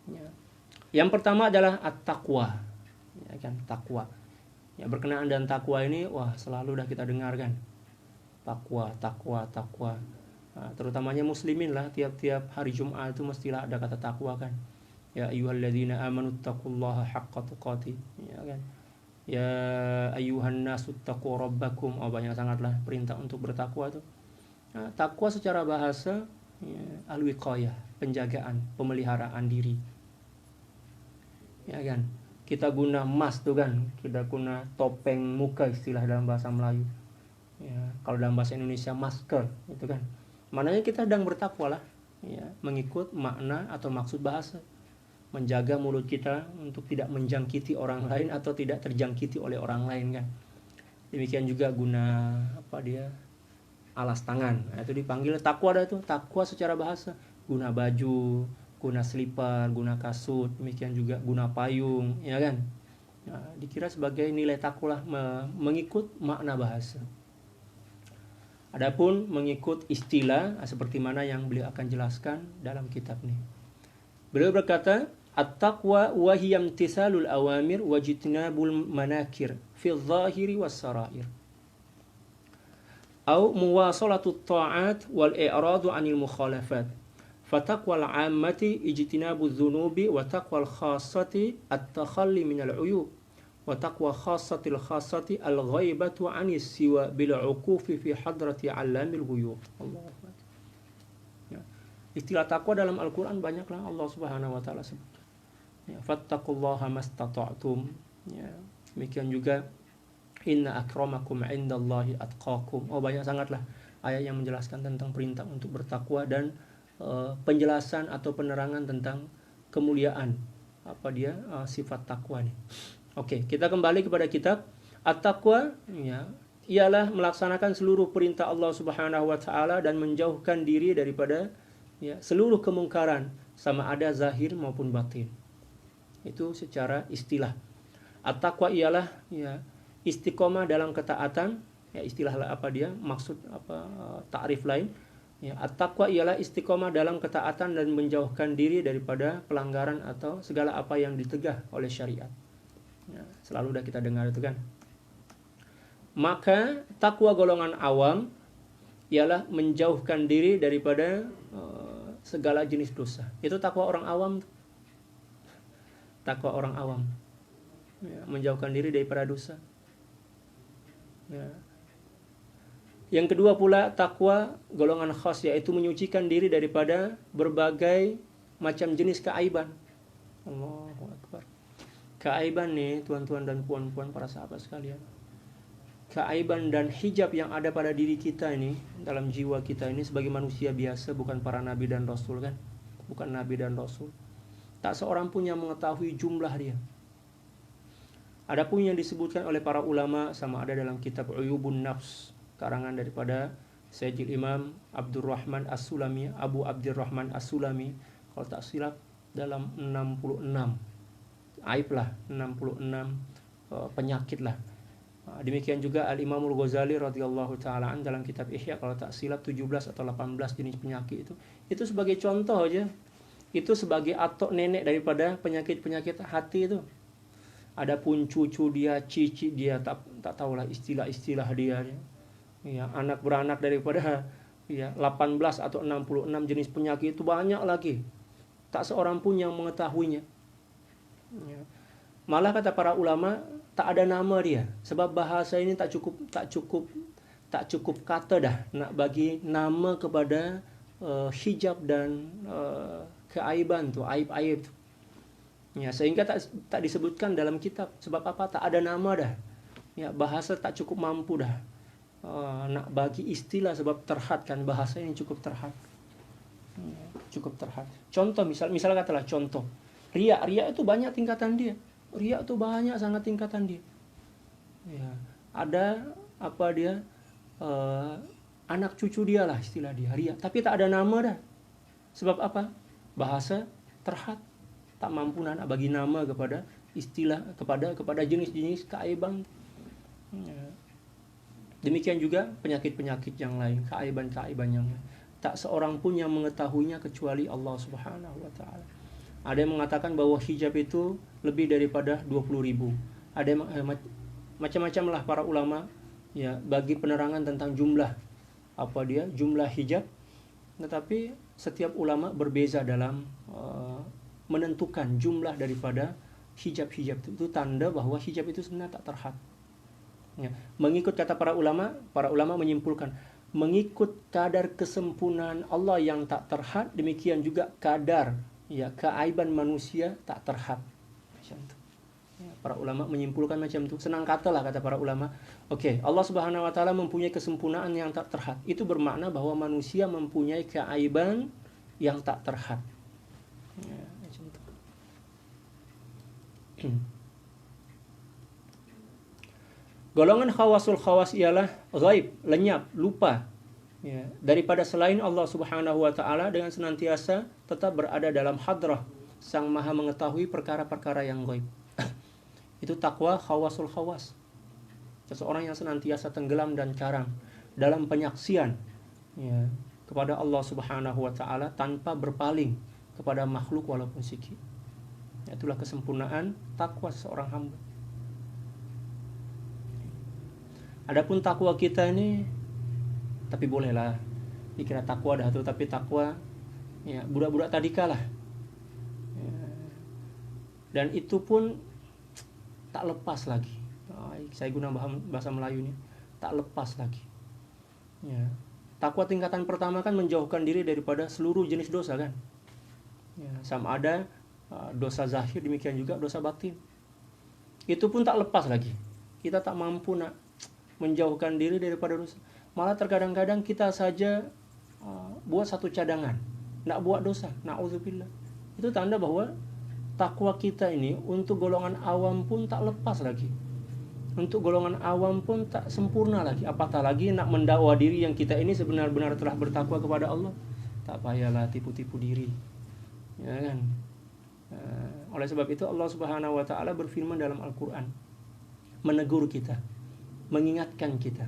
Ya. Yang pertama adalah at-taqwa. Ya kan, takwa. Ya, berkenaan dengan takwa ini selalu dah kita dengarkan. Takwa. Nah, terutamanya muslimin lah, tiap-tiap hari Jumat itu mestilah ada kata takwa kan. Ya ayyuhalladzina amanu taqullaha haqqa tuqatih, ya kan. Ya ayyuhan nasu taqu rabbakum. Banyak sangatlah perintah untuk bertakwa itu. Nah, takwa secara bahasa al-wiqayah, penjagaan, pemeliharaan diri. Ya kan. Kita guna mask tuh kan, kita guna topeng muka istilah dalam bahasa Melayu. Ya, kalau dalam bahasa Indonesia masker itu kan. Maknanya kita sedang bertakwa lah, ya, mengikut makna atau maksud bahasa. Menjaga mulut kita untuk tidak menjangkiti orang lain atau tidak terjangkiti oleh orang lain kan. Demikian juga guna alas tangan. Nah, itu dipanggil takwa dah itu. Takwa secara bahasa. Guna baju, guna selipar, guna kasut, demikian juga guna payung, ya kan. Nah, dikira sebagai nilai takwa mengikut makna bahasa. Adapun mengikut istilah seperti mana yang beliau akan jelaskan dalam kitab ini. Beliau berkata, at-taqwa wa hiya imtithalul awamir wa jitnabul manakir fi adh-dhahiri was-sarair. Au muwasalatut ta'at wal i'radu 'anil mukhalafat. Fataqwal 'ammati ijtinabudz dzunubi wa taqwal khassati at-takhalli minal 'uyub wa taqwa khassatil khassati al-ghaibatu 'anis siwa bil 'uqufi fi hadrati 'allamil ghuyub. Allahu Akbar. Ya. Istilah takwa dalam Al-Qur'an banyaklah Allah Subhanahu wa taala sebutkan. Ya, fattaqullaha mastata'tum. Ya, demikian juga inna akramakum 'indallahi atqakum. Oh, banyak sangatlah ayat yang menjelaskan tentang perintah untuk bertakwa dan penjelasan atau penerangan tentang kemuliaan sifat takwa nih. Oke, kita kembali kepada kitab At-Taqwa, ya, ialah melaksanakan seluruh perintah Allah Subhanahu wa taala dan menjauhkan diri daripada seluruh kemungkaran, sama ada zahir maupun batin. Itu secara istilah. At-Taqwa ialah istiqomah dalam ketaatan, istilah maksud takrif lain. At-taqwa ialah istiqomah dalam ketaatan dan menjauhkan diri daripada pelanggaran atau segala apa yang ditegah oleh syariat. Selalu udah kita dengar itu kan. Maka takwa golongan awam ialah menjauhkan diri daripada segala jenis dosa. Itu takwa orang awam. Takwa orang awam. Menjauhkan diri daripada dosa. Yang kedua pula takwa golongan khas, yaitu menyucikan diri daripada berbagai macam jenis keaiban. Allahu Akbar. Keaiban nih tuan-tuan dan puan-puan para sahabat sekalian. Keaiban dan hijab yang ada pada diri kita ini, dalam jiwa kita ini sebagai manusia biasa, bukan para nabi dan rasul kan. Bukan nabi dan rasul. Tak seorang pun yang mengetahui jumlah dia. Adapun yang disebutkan oleh para ulama sama ada dalam kitab Uyubun Nafs, karangan daripada Sayyidil Imam Abdurrahman As-Sulami, Abu Abdurrahman As-Sulami, kalau tak silap dalam 66 aib lah, 66 penyakit lah. Demikian juga Al-Imamul Ghazali radhiyallahu taala an dalam kitab Ihya, kalau tak silap 17 atau 18 jenis penyakit itu. Itu sebagai contoh aja. Itu sebagai atok nenek daripada penyakit-penyakit hati itu. Adapun cucu dia, cici dia, tak tahulah istilah-istilah dia. Ya, anak beranak daripada 18 atau 66 jenis penyakit itu banyak lagi. Tak seorang pun yang mengetahuinya. Ya. Malah kata para ulama tak ada nama dia, sebab bahasa ini tak cukup kata dah nak bagi nama kepada hijab dan keaiban tu, aib-aib tu. Ya, sehingga tak disebutkan dalam kitab. Sebab apa? Tak ada nama dah. Ya, bahasa tak cukup mampu dah nak bagi istilah, sebab terhad kan, bahasa ini cukup terhad. Cukup terhad. Contoh misal katalah contoh. Riya itu banyak tingkatan dia. Riya itu banyak sangat tingkatan dia. Ya, ada anak cucu dia lah istilah dia, riya. Tapi tak ada nama dah. Sebab apa? Bahasa terhad. Tak mampu nak bagi nama kepada istilah, kepada jenis-jenis keaiban. Ya. Demikian juga penyakit-penyakit yang lain, keaiban-keaiban yang lain. Tak seorang pun yang mengetahuinya kecuali Allah Subhanahu wa taala. Ada yang mengatakan bahwa hijab itu lebih daripada 20.000. Ada yang macam-macam lah para ulama ya bagi penerangan tentang jumlah jumlah hijab. Tetapi setiap ulama berbeza dalam menentukan jumlah daripada hijab-hijab itu tanda bahwa hijab itu sebenarnya tak terhad. Ya, mengikut kata para ulama menyimpulkan mengikut kadar kesempurnaan Allah yang tak terhad, demikian juga kadar keaiban manusia tak terhad. Macam tu. Ya, para ulama menyimpulkan macam tu. Senang kata lah kata para ulama. Okey, Allah Subhanahu wa taala mempunyai kesempurnaan yang tak terhad. Itu bermakna bahwa manusia mempunyai keaiban yang tak terhad. Ya, macam tu. Golongan khawasul khawas ialah ghaib, lenyap, lupa. Ya, daripada selain Allah Subhanahu wa taala dengan senantiasa tetap berada dalam hadrah Sang Maha mengetahui perkara-perkara yang ghaib. Itu takwa khawasul khawas. Seseorang yang senantiasa tenggelam dan karam dalam penyaksian kepada Allah Subhanahu wa taala tanpa berpaling kepada makhluk walaupun sikit. Itulah kesempurnaan takwa seorang hamba. Adapun takwa kita ini, tapi bolehlah dikira takwa dah tu, tapi takwa budak-budak tadika lah. Dan itu pun tak lepas lagi. Saya guna bahasa Melayu ini, tak lepas lagi. Ya. Takwa tingkatan pertama kan menjauhkan diri daripada seluruh jenis dosa kan. Ya, sama ada dosa zahir, demikian juga dosa batin. Itu pun tak lepas lagi. Kita tak mampu nak menjauhkan diri daripada dosa. Malah terkadang-kadang kita saja buat satu cadangan, nak buat dosa, na'udzubillah. Itu tanda bahwa takwa kita ini untuk golongan awam pun tak lepas lagi. Untuk golongan awam pun tak sempurna lagi. Apatah lagi nak mendakwa diri yang kita ini sebenar-benar telah bertakwa kepada Allah. Tak payahlah tipu-tipu diri. Ya kan? Oleh sebab itu Allah Subhanahu wa taala berfirman dalam Al-Qur'an, menegur kita, mengingatkan kita.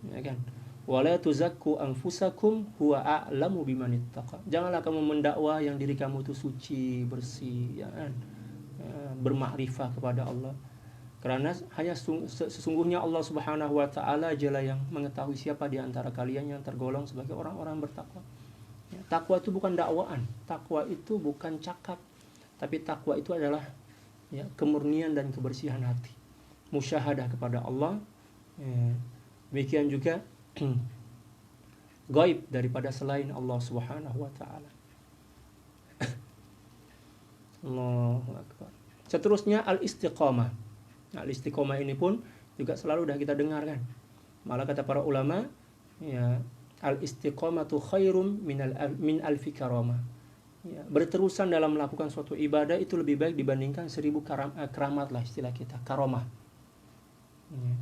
Ya kan? Wala tuzakku anfusakum huwa a'lamu bimanittaqa. Janganlah kamu mendakwa yang diri kamu itu suci, bersih, ya kan? Bermakrifah kepada Allah. Karena hanya sesungguhnya Allah Subhanahu wa taala ajalah yang mengetahui siapa di antara kalian yang tergolong sebagai orang-orang bertakwa. Ya, takwa itu bukan dakwaan, takwa itu bukan cakap, tapi takwa itu adalah ya, kemurnian dan kebersihan hati. Musyahadah kepada Allah. Ya, demikian juga gaib daripada selain Allah Subhanahu wa taala. Allahu akbar. Seterusnya al-istiqamah. Al-istiqamah ini pun juga selalu dah kita dengarkan. Malah kata para ulama, ya, al-istiqamatu khairum min alfi karamah. Ya, berterusan dalam melakukan suatu ibadah itu lebih baik dibandingkan 1000 keramat lah istilah kita, karamah. Ya.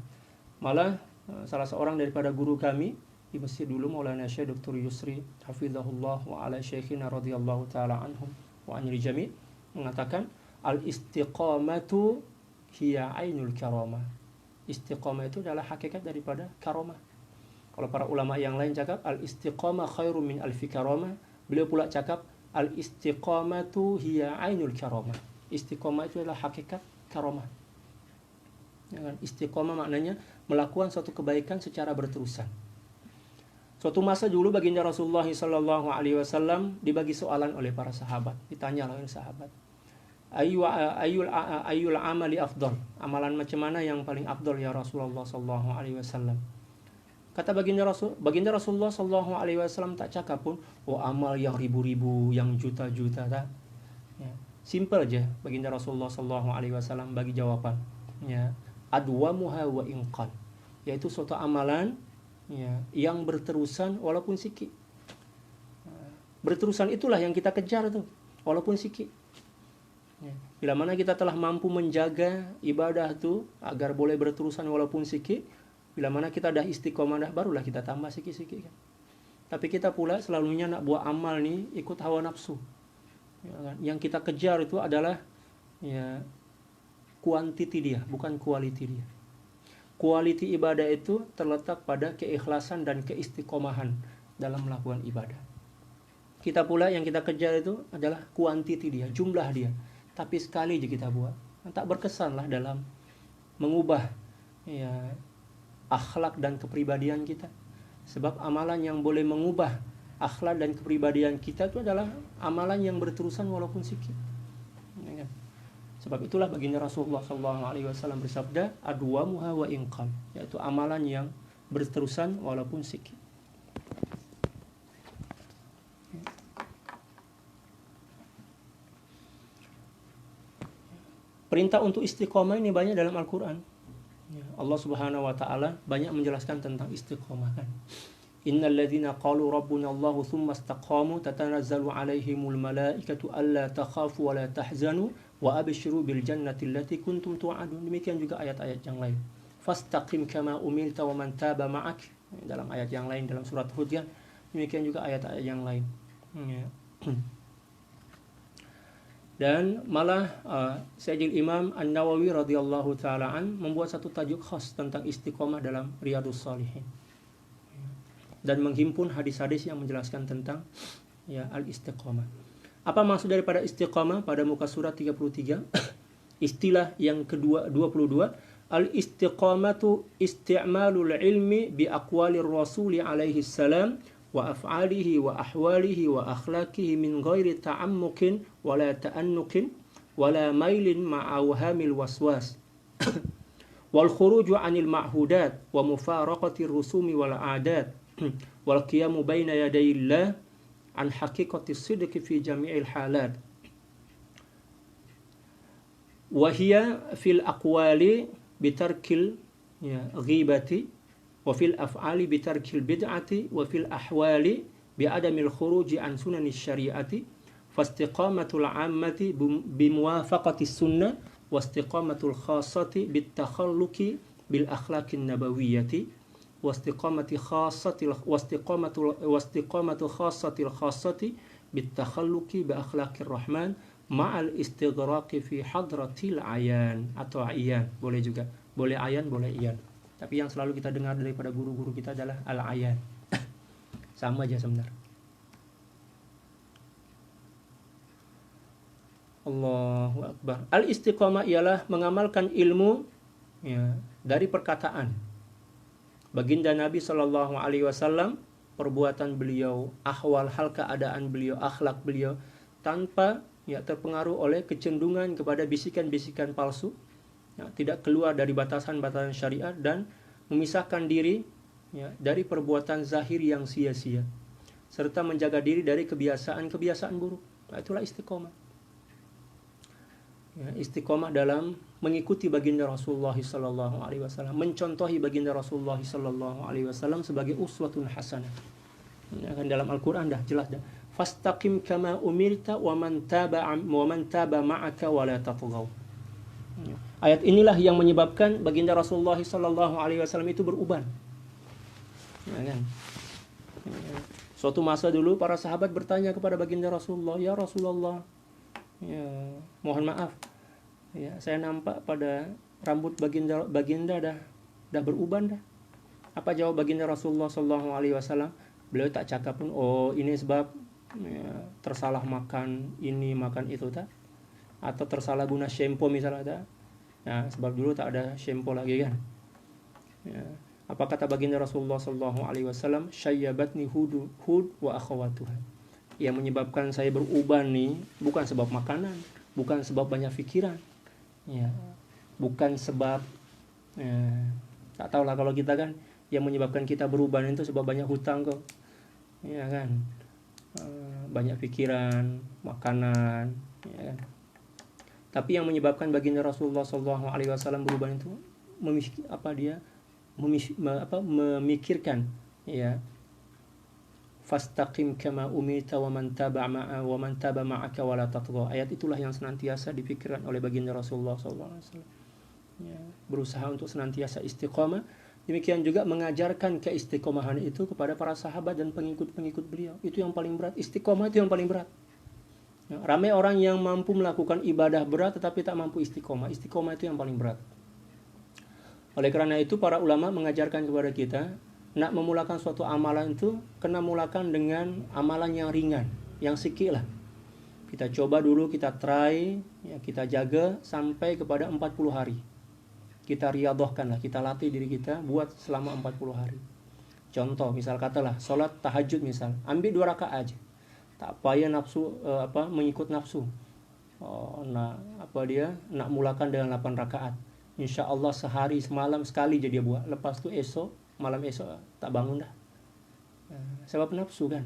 Malah salah seorang daripada guru kami di Mesir dulu, Maulana Syekh Dr. Yusri hafizahullah wa ala syekhina radhiyallahu taala anhum wa anil jami' mengatakan al-istiqamatu hiya ainul karamah. Istiqamah itu adalah hakikat daripada karamah. Kalau para ulama yang lain cakap al-istiqamah khairum min alfi karamah, beliau pula cakap al-istiqamatu hiya ainul karamah. Istiqamah itu adalah hakikat karamah. Ya kan? Istiqamah maknanya melakukan suatu kebaikan secara berterusan. Suatu masa dulu baginda Rasulullah SAW dibagi soalan oleh para sahabat. Ditanya oleh sahabat, Ayul amali afdal, amalan macam mana yang paling afdal ya Rasulullah sallallahu alaihi wasallam. Kata baginda Rasulullah sallallahu alaihi wasallam tak cakap pun amal yang ribu-ribu, yang juta-juta, tak. Ya, simple aja baginda Rasulullah sallallahu alaihi wasallam bagi jawaban. Ya, adwamuha wa inqal, yaitu suatu amalan ya, yang berterusan walaupun sikit. Berterusan itulah yang kita kejar tuh, walaupun sikit. Ya. Bila mana kita telah mampu menjaga ibadah itu agar boleh berterusan walaupun sikit, bila mana kita dah istiqomah dah, barulah kita tambah sikit-sikit kan. Tapi kita pula selalunya nak buat amal ni ikut hawa nafsu. Ya kan? Yang kita kejar itu adalah ya kuantiti dia, bukan quality dia. Quality ibadah itu terletak pada keikhlasan dan keistiqomahan dalam melakukan ibadah. Kita pula yang kita kejar itu adalah kuantiti dia, jumlah dia. Tapi sekali je kita buat, tak berkesanlah dalam mengubah ya akhlak dan kepribadian kita. Sebab amalan yang boleh mengubah akhlak dan kepribadian kita itu adalah amalan yang berterusan walaupun sikit. Ya kan? Sebab itulah baginda Rasulullah SAW bersabda, adwamuha wa inqal, yaitu amalan yang berterusan walaupun sikit. Perintah untuk istiqomah ini banyak dalam Al-Quran. Allah Subhanahu wa taala banyak menjelaskan tentang istiqomah kan. Innal ladzina qalu rabbuna Allahu tsumma istaqamu tatanazzalu 'alaihimul malaikatu alla takhafu wa la tahzanu wa abshiru bil jannati allati kuntum tu'adun. Demikian juga ayat-ayat yang lain. Fastaqim kama umirta wa man taba ma'ak. Dalam ayat yang lain dalam surat Hud kan. Demikian juga ayat-ayat yang lain. Ya. Dan malah Sayyidil Imam An-Nawawi radhiyallahu taala an membuat satu tajuk khas tentang istiqomah dalam Riyadhus Shalihin. Dan menghimpun hadis-hadis yang menjelaskan tentang ya al-istiqomah. Apa maksud daripada istiqomah pada muka surat 33? Istilah yang kedua 22, al-istiqamatu isti'malul ilmi bi aqwalir rasuli alaihi salam wa af'alihi wa ahwalihi wa akhlaqihi min ghairi ta'ammukin wa la ta'annukin wa la mailin ma'a awhamil waswas. Wal khuruju 'anil ma'hudat wa mufaraqati rusumi wal 'adat wal qiyamu baina yadayillah an haqiqati sidqi fi jami'il halat. Wa hiya fil aqwali bitarkil ghibati wa fil af'ali bitarkil bid'ati wa fil ahwali bi'adamil khuruji an sunanis syari'ati fastiqamatul 'ammati bimuwafaqati sunnah wastiqamatul khassati bitakhalluqi bil akhlaqin nabawiyyati wastiqamatu khassatil khassati bitakhalluqi bi akhlaqir rahman ma'al istighraqi fi hadratil ayan atau ayan, boleh juga, boleh ayan, boleh iyan. Tapi yang selalu kita dengar daripada guru-guru kita adalah al-ayan. Sama aja sebenarnya. Allahu Akbar. Al-istiqamah ialah mengamalkan ilmu dari perkataan. Baginda Nabi Shallallahu Alaihi Wasallam, perbuatan beliau, ahwal hal keadaan beliau, akhlak beliau, tanpa terpengaruh oleh kecenderungan kepada bisikan-bisikan palsu, tidak keluar dari batasan-batasan syariat dan memisahkan diri dari perbuatan zahir yang sia-sia, serta menjaga diri dari kebiasaan-kebiasaan buruk. Itulah istiqomah. Istiqomah dalam mengikuti baginda Rasulullah sallallahu alaihi wasallam, mencontohi baginda Rasulullah sallallahu alaihi wasallam sebagai uswatun hasanah. Dalam Al-Qur'an dah jelas dah. Fastaqim kama umirta wa man taba ma'aka wa la tatghaw. Ayat inilah yang menyebabkan baginda Rasulullah sallallahu alaihi wasallam itu beruban. Suatu masa dulu para sahabat bertanya kepada baginda Rasulullah, "Ya Rasulullah, mohon maaf, saya nampak pada rambut baginda dah beruban dah." Apa jawab baginda Rasulullah sallallahu alaihi wasallam? Beliau tak cakap pun, "Oh, ini sebab tersalah makan ini makan itu tak, atau tersalah guna shampoo misalnya tak." Nah, sebab dulu tak ada shampoo lagi kan. Apa kata baginda Rasulullah sallallahu alaihi wasallam? "Syayyabatni hud wa akhawatuha." Yang menyebabkan saya beruban nih bukan sebab makanan, bukan sebab banyak pikiran, bukan sebab tak tahulah kalau kita kan yang menyebabkan kita beruban itu sebab banyak hutang kok, kan, banyak pikiran, makanan, kan. Tapi yang menyebabkan baginda Rasulullah sallallahu alaihi wasallam beruban itu memikirkan, Fastaqim kama umirta wa man taba ma'aka wa la tatghaw. Ayat itulah yang senantiasa dipikirkan oleh baginda Rasulullah sallallahu alaihi wasallam. Berusaha untuk senantiasa istiqamah. Demikian juga mengajarkan keistiqomahan itu kepada para sahabat dan pengikut-pengikut beliau. Itu yang paling berat. Istiqomah itu yang paling berat. Ramai orang yang mampu melakukan ibadah berat tetapi tak mampu istiqomah. Istiqomah itu yang paling berat. Oleh karena itu para ulama mengajarkan kepada kita, nak memulakan suatu amalan itu kena mulakan dengan amalan yang ringan, yang sikit lah. Kita coba dulu, kita try, kita jaga sampai kepada 40 hari. Kita riyadhahkan lah, kita latih diri kita buat selama 40 hari. Contoh, misal katalah sholat tahajud misal, ambil 2 rakaat aja. Tak payah nafsu mengikut nafsu. Nak mulakan dengan 8 rakaat. Insya Allah sehari semalam sekali je dia buat. Lepas tu malam esok tak bangun dah. Sebab nafsu kan.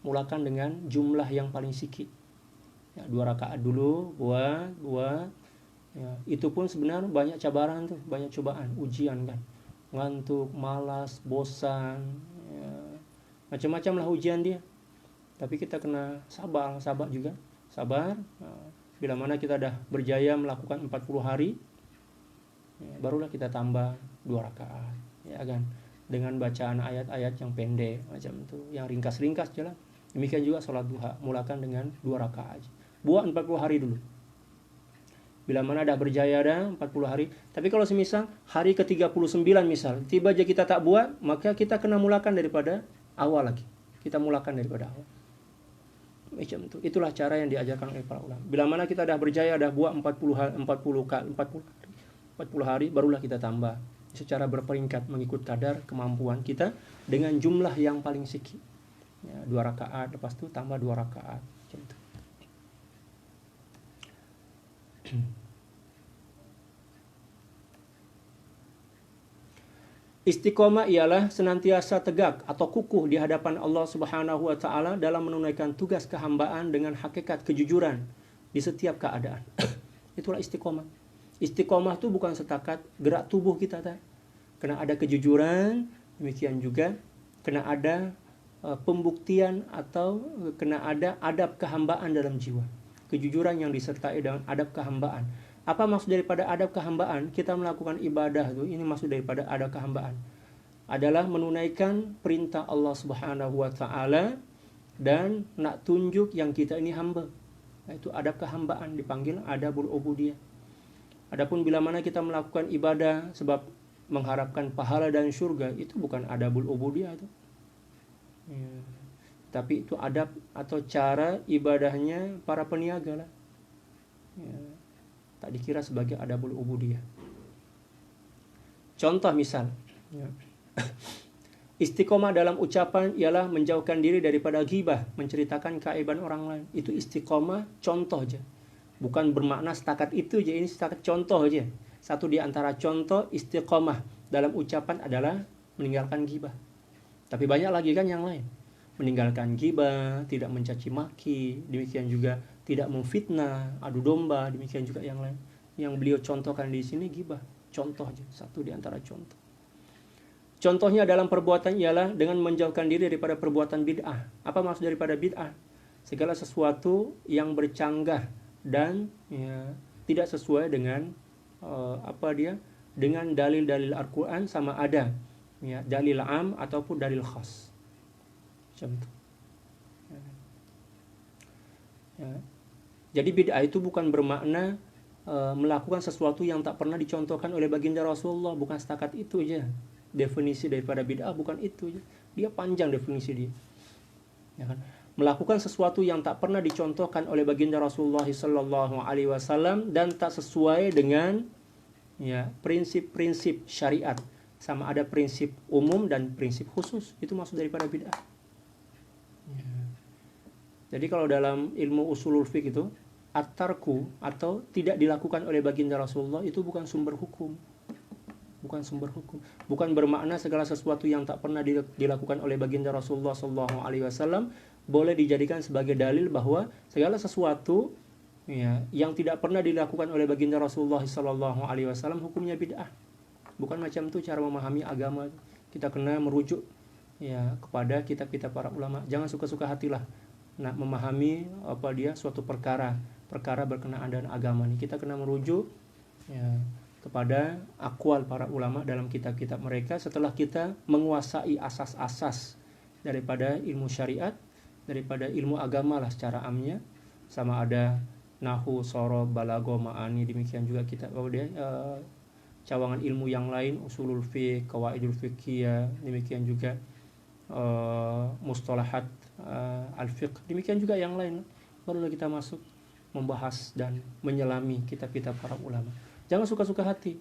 Mulakan dengan jumlah yang paling sikit. 2 rakaat dulu, buat. Itu pun sebenarnya banyak cabaran tuh, banyak cobaan, ujian kan. Ngantuk, malas, bosan, macam-macam lah ujian dia. Tapi kita kena sabar juga. Sabar. Bila mana kita dah berjaya melakukan 40 hari, barulah kita tambah 2 rakaat, kan. Dengan bacaan ayat-ayat yang pendek macam itu, yang ringkas-ringkas je lah. Demikian juga sholat duha, mulakan dengan 2 rakaat. Buat 40 hari dulu. Bila mana dah berjaya dah 40 hari. Tapi kalau semisal hari ke-39 misal, tiba aja kita tak buat, maka kita kena mulakan daripada awal lagi. Kita mulakan daripada awal. Macam itu. Itulah cara yang diajarkan oleh para ulama. Bila mana kita dah berjaya dah buat 40 hari, barulah kita tambah secara berperingkat mengikut kadar kemampuan kita dengan jumlah yang paling sikit. 2 rakaat, lepas tu tambah 2 rakaat. Macam itu. Istiqomah ialah senantiasa tegak atau kukuh di hadapan Allah Subhanahu wa taala dalam menunaikan tugas kehambaan dengan hakikat kejujuran di setiap keadaan. Itulah istiqomah. Istiqomah itu bukan setakat gerak tubuh kita, kena ada kejujuran, demikian juga kena ada pembuktian atau kena ada adab kehambaan dalam jiwa. Kejujuran yang disertai dengan adab kehambaan. Apa maksud daripada adab kehambaan? Kita melakukan ibadah tuh, ini maksud daripada adab kehambaan. Adalah menunaikan perintah Allah Subhanahu wa taala dan nak tunjuk yang kita ini hamba. Nah, itu adab kehambaan, dipanggil adabul ubudiyah. Adapun bila mana kita melakukan ibadah sebab mengharapkan pahala dan surga, itu bukan adabul ubudiyah itu. Ya. Tapi itu adab atau cara ibadahnya para peniaga lah. Ya. Tak dikira sebagai adabul ubudiyah. Contoh misal, ya. Istiqomah dalam ucapan ialah menjauhkan diri daripada ghibah, menceritakan keaiban orang lain. Itu istiqomah contoh aja. Bukan bermakna setakat itu aja, ini setakat contoh aja. Satu di antara contoh istiqomah dalam ucapan adalah meninggalkan ghibah. Tapi banyak lagi kan yang lain. Meninggalkan ghibah, tidak mencaci maki, demikian juga tidak memfitnah, adu domba, demikian juga yang lain. Yang beliau contohkan di sini ghibah, contoh aja, satu di antara contoh. Contohnya dalam perbuatan ialah dengan menjauhkan diri daripada perbuatan bid'ah. Apa maksud daripada bid'ah? Segala sesuatu yang bercanggah dan ya, tidak sesuai dengan dengan dalil-dalil Al-Quran, sama ada ya, dalil am ataupun dalil khas. Macam itu. Ya. Jadi bid'ah itu bukan bermakna melakukan sesuatu yang tak pernah dicontohkan oleh baginda Rasulullah, bukan setakat itu aja. Definisi daripada bid'ah bukan itu aja. Dia panjang definisi dia. Ya kan? Melakukan sesuatu yang tak pernah dicontohkan oleh baginda Rasulullah sallallahu alaihi wasallam dan tak sesuai dengan ya, prinsip-prinsip syariat, sama ada prinsip umum dan prinsip khusus. Itu maksud daripada bid'ah. Ya. Jadi kalau dalam ilmu usulul fiqh itu at-tarku atau tidak dilakukan oleh baginda Rasulullah itu bukan sumber hukum. Bukan sumber hukum. Bukan bermakna segala sesuatu yang tak pernah dilakukan oleh baginda Rasulullah sallallahu alaihi wasallam boleh dijadikan sebagai dalil bahwa segala sesuatu ya, yang tidak pernah dilakukan oleh baginda Rasulullah sallallahu alaihi wasallam hukumnya bid'ah. Bukan macam itu cara memahami agama. Kita kena merujuk ya kepada kitab-kitab para ulama. Jangan suka-suka hatilah nak memahami suatu perkara berkenaan dengan agama ini. Kita kena merujuk ya kepada aqwal para ulama dalam kitab-kitab mereka setelah kita menguasai asas-asas daripada ilmu syariat, daripada ilmu agama lah secara amnya, sama ada nahwu, shoroh, balagho, ma'ani, demikian juga kitab cawangan ilmu yang lain, usulul fiqh, qawaidul fiqhiyah, demikian juga mustalahat al-fiqh, demikian juga yang lain. Barulah kita masuk membahas dan menyelami kitab-kitab para ulama. Jangan suka-suka hati.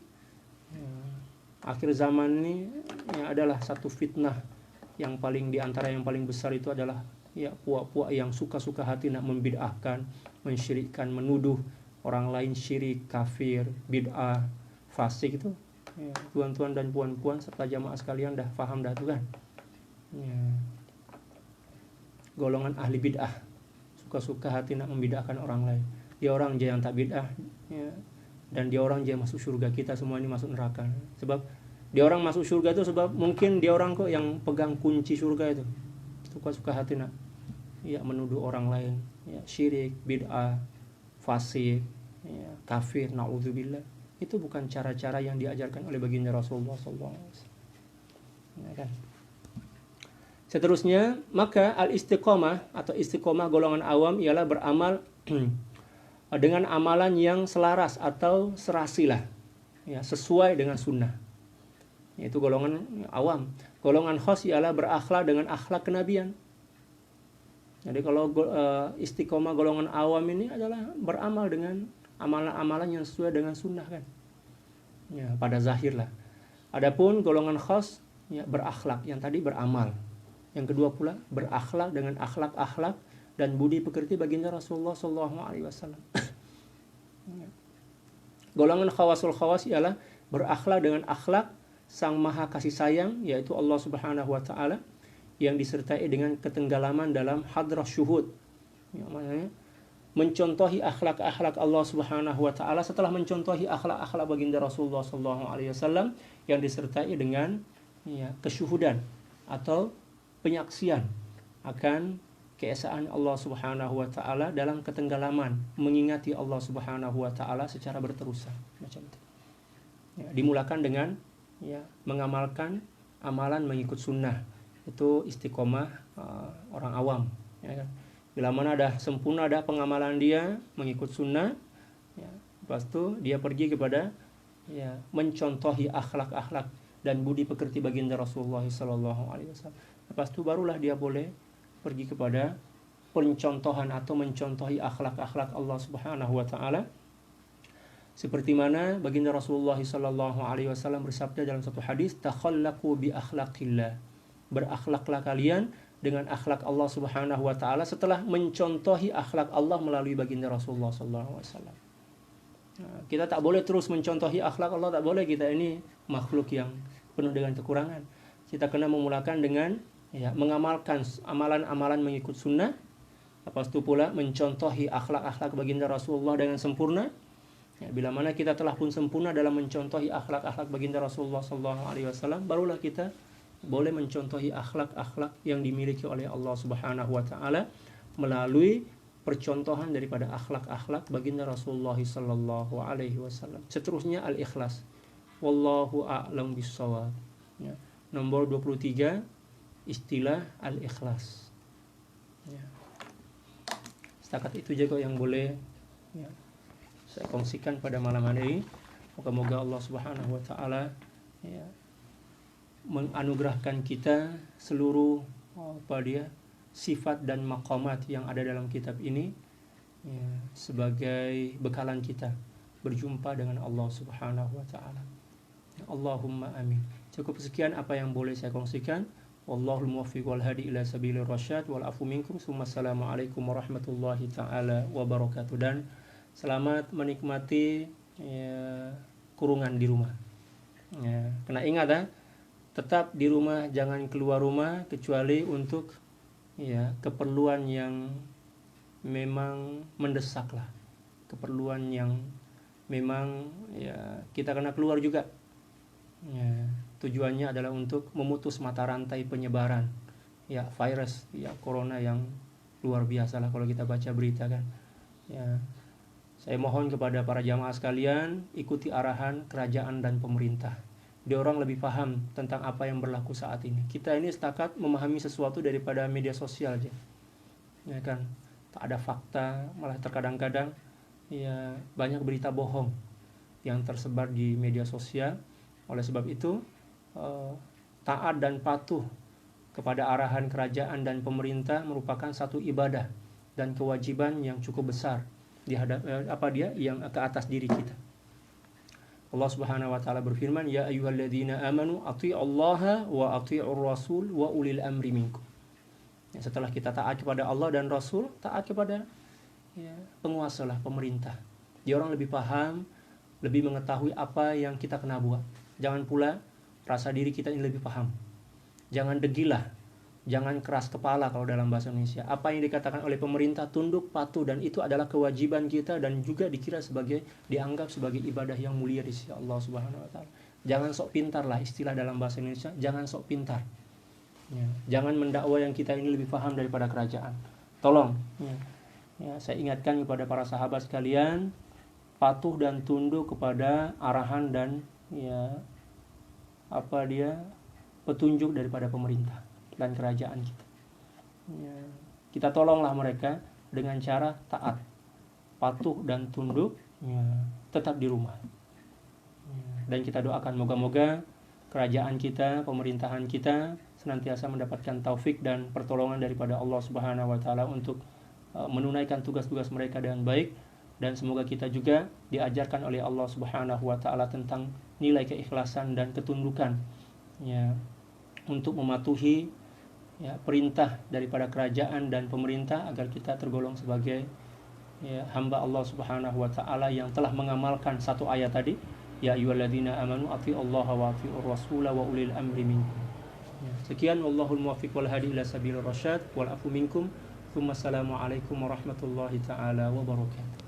Ya, akhir zaman ini ya, adalah satu fitnah yang paling diantara yang paling besar itu adalah ya puak-puak yang suka-suka hati nak membid'ahkan, mensyirikkan, menuduh orang lain syirik, kafir, bid'ah, fasik itu. Ya, tuan-tuan dan puan-puan serta jamaah sekalian dah faham dah tu kan. Ya. Golongan ahli bid'ah, suka-suka hati nak membid'ahkan orang lain. Dia orang je yang tak bid'ah, ya. Dan dia orang je masuk surga, kita semua ini masuk neraka. Sebab dia orang masuk surga itu sebab mungkin dia orang kok yang pegang kunci surga itu. Suka-suka hati nak ya menuduh orang lain, ya syirik, bid'ah, fasik, ya kafir, naudzubillah. Itu bukan cara-cara yang diajarkan oleh baginda Rasulullah sallallahu alaihi wasallam. Ya kan? Seterusnya, maka al-istiqomah atau istiqomah golongan awam ialah beramal dengan amalan yang selaras atau serasilah ya, sesuai dengan sunnah. Itu golongan awam. Golongan khas ialah berakhlak dengan akhlak kenabian. Jadi kalau istiqomah golongan awam ini adalah beramal dengan amalan-amalan yang sesuai dengan sunnah kan. Ya, pada zahir lah. Adapun golongan khas ya, berakhlak, yang tadi beramal. Yang kedua pula berakhlak dengan akhlak-akhlak dan budi pekerti baginda Rasulullah sallallahu alaihi wasallam. Golongan khawasul khawas ialah berakhlak dengan akhlak Sang Maha Kasih Sayang, yaitu Allah Subhanahu wa taala, yang disertai dengan ketenggalaman dalam hadrah syuhud. Ya, maknanya mencontohi akhlak-akhlak Allah Subhanahu wa taala setelah mencontohi akhlak-akhlak baginda Rasulullah sallallahu alaihi wasallam yang disertai dengan kesyuhudan atau penyaksian akan keesaan Allah Subhanahu wa taala dalam ketenggalaman, mengingati Allah Subhanahu wa taala secara berterusan, macam itu. Dimulakan dengan mengamalkan amalan mengikut sunnah, itu istiqomah orang awam, ya kan. Bila mana ada sempurna ada pengamalan dia mengikut sunnah, lepas itu dia pergi kepada mencontohi akhlak-akhlak dan budi pekerti baginda Rasulullah SAW. Lepas itu barulah dia boleh pergi kepada pencontohan atau mencontohi akhlak-akhlak Allah Subhanahu wa taala. Seperti mana baginda Rasulullah SAW bersabda dalam satu hadis, "Takhallaqu bi akhlaqillah." Berakhlaklah kalian dengan akhlak Allah Subhanahu wa taala setelah mencontohi akhlak Allah melalui baginda Rasulullah SAW. Kita tak boleh terus mencontohi akhlak Allah, tak boleh. Kita ini makhluk yang penuh dengan kekurangan. Kita kena memulakan dengan mengamalkan amalan-amalan mengikut sunnah. Lepas itu pula mencontohi akhlak-akhlak baginda Rasulullah dengan sempurna. Bila mana kita telah pun sempurna dalam mencontohi akhlak-akhlak baginda Rasulullah SAW, barulah kita boleh mencontohi akhlak-akhlak yang dimiliki oleh Allah Subhanahu wa taala melalui percontohan daripada akhlak-akhlak baginda Rasulullah sallallahu alaihi wasallam. Seterusnya al-ikhlas. Wallahu a'lam bissawab. Nomor 23 istilah al-ikhlas. Setakat itu juga yang boleh saya kongsikan pada malam hari ini. Moga-moga Allah Subhanahu wa taala menganugerahkan kita seluruh sifat dan maqamat yang ada dalam kitab ini sebagai bekalan kita berjumpa dengan Allah Subhanahu wa taala. Allahumma amin. Cukup sekian apa yang boleh saya kongsikan. Wallahul muwaffiq wal hadi ila sabilir rasyad wal afu minkum. Assalamualaikum warahmatullahi taala wabarakatuh. Dan selamat menikmati kurungan di rumah. Kena ingat tetap di rumah, jangan keluar rumah kecuali untuk keperluan yang memang mendesak lah, keperluan yang memang kita kena keluar juga. Tujuannya adalah untuk memutus mata rantai penyebaran virus corona yang luar biasa lah kalau kita baca berita kan. Saya mohon kepada para jamaah sekalian, ikuti arahan kerajaan dan pemerintah. Dia orang lebih paham tentang apa yang berlaku saat ini. Kita ini setakat memahami sesuatu daripada media sosial aja, kan. Tak ada fakta, malah terkadang-kadang banyak berita bohong yang tersebar di media sosial. Oleh sebab itu taat dan patuh kepada arahan kerajaan dan pemerintah merupakan satu ibadah dan kewajiban yang cukup besar di yang ke atas diri kita. Allah Subhanahu wa taala berfirman, "Ya ayyuhalladzina amanu athi'ullaha wa athi'ur rasul wa ulil amri minkum." Setelah kita taat kepada Allah dan Rasul, taat kepada penguasa lah, pemerintah. Dia orang lebih paham, lebih mengetahui apa yang kita kena buat. Jangan pula rasa diri kita ini lebih paham. Jangan degilah, jangan keras kepala kalau dalam bahasa Indonesia. Apa yang dikatakan oleh pemerintah tunduk patuh, dan itu adalah kewajiban kita dan juga dianggap sebagai ibadah yang mulia di sisi Allah Subhanahu wa taala. Jangan sok pintar lah, istilah dalam bahasa Indonesia, jangan sok pintar. Jangan mendakwa yang kita ini lebih paham daripada kerajaan. Tolong saya ingatkan kepada para sahabat sekalian, patuh dan tunduk kepada arahan dan petunjuk daripada pemerintah dan kerajaan kita. Kita tolonglah mereka dengan cara taat, patuh dan tunduk, tetap di rumah. Dan kita doakan moga-moga kerajaan kita, pemerintahan kita senantiasa mendapatkan taufik dan pertolongan daripada Allah Subhanahu wa taala untuk menunaikan tugas-tugas mereka dengan baik, dan semoga kita juga diajarkan oleh Allah Subhanahu wa taala tentang nilai keikhlasan dan ketundukan untuk mematuhi perintah daripada kerajaan dan pemerintah agar kita tergolong sebagai hamba Allah Subhanahu wa taala yang telah mengamalkan satu ayat tadi, Ya ayyuhalladzina amanu athi'ullaha wa athi'ur rasula wa ulil amri minkum. Ya, sekian, wallahul muwaffiq wal hadi ila sabilir rasyad wal afu minkum. Assalamualaikum warahmatullahi taala wabarakatuh.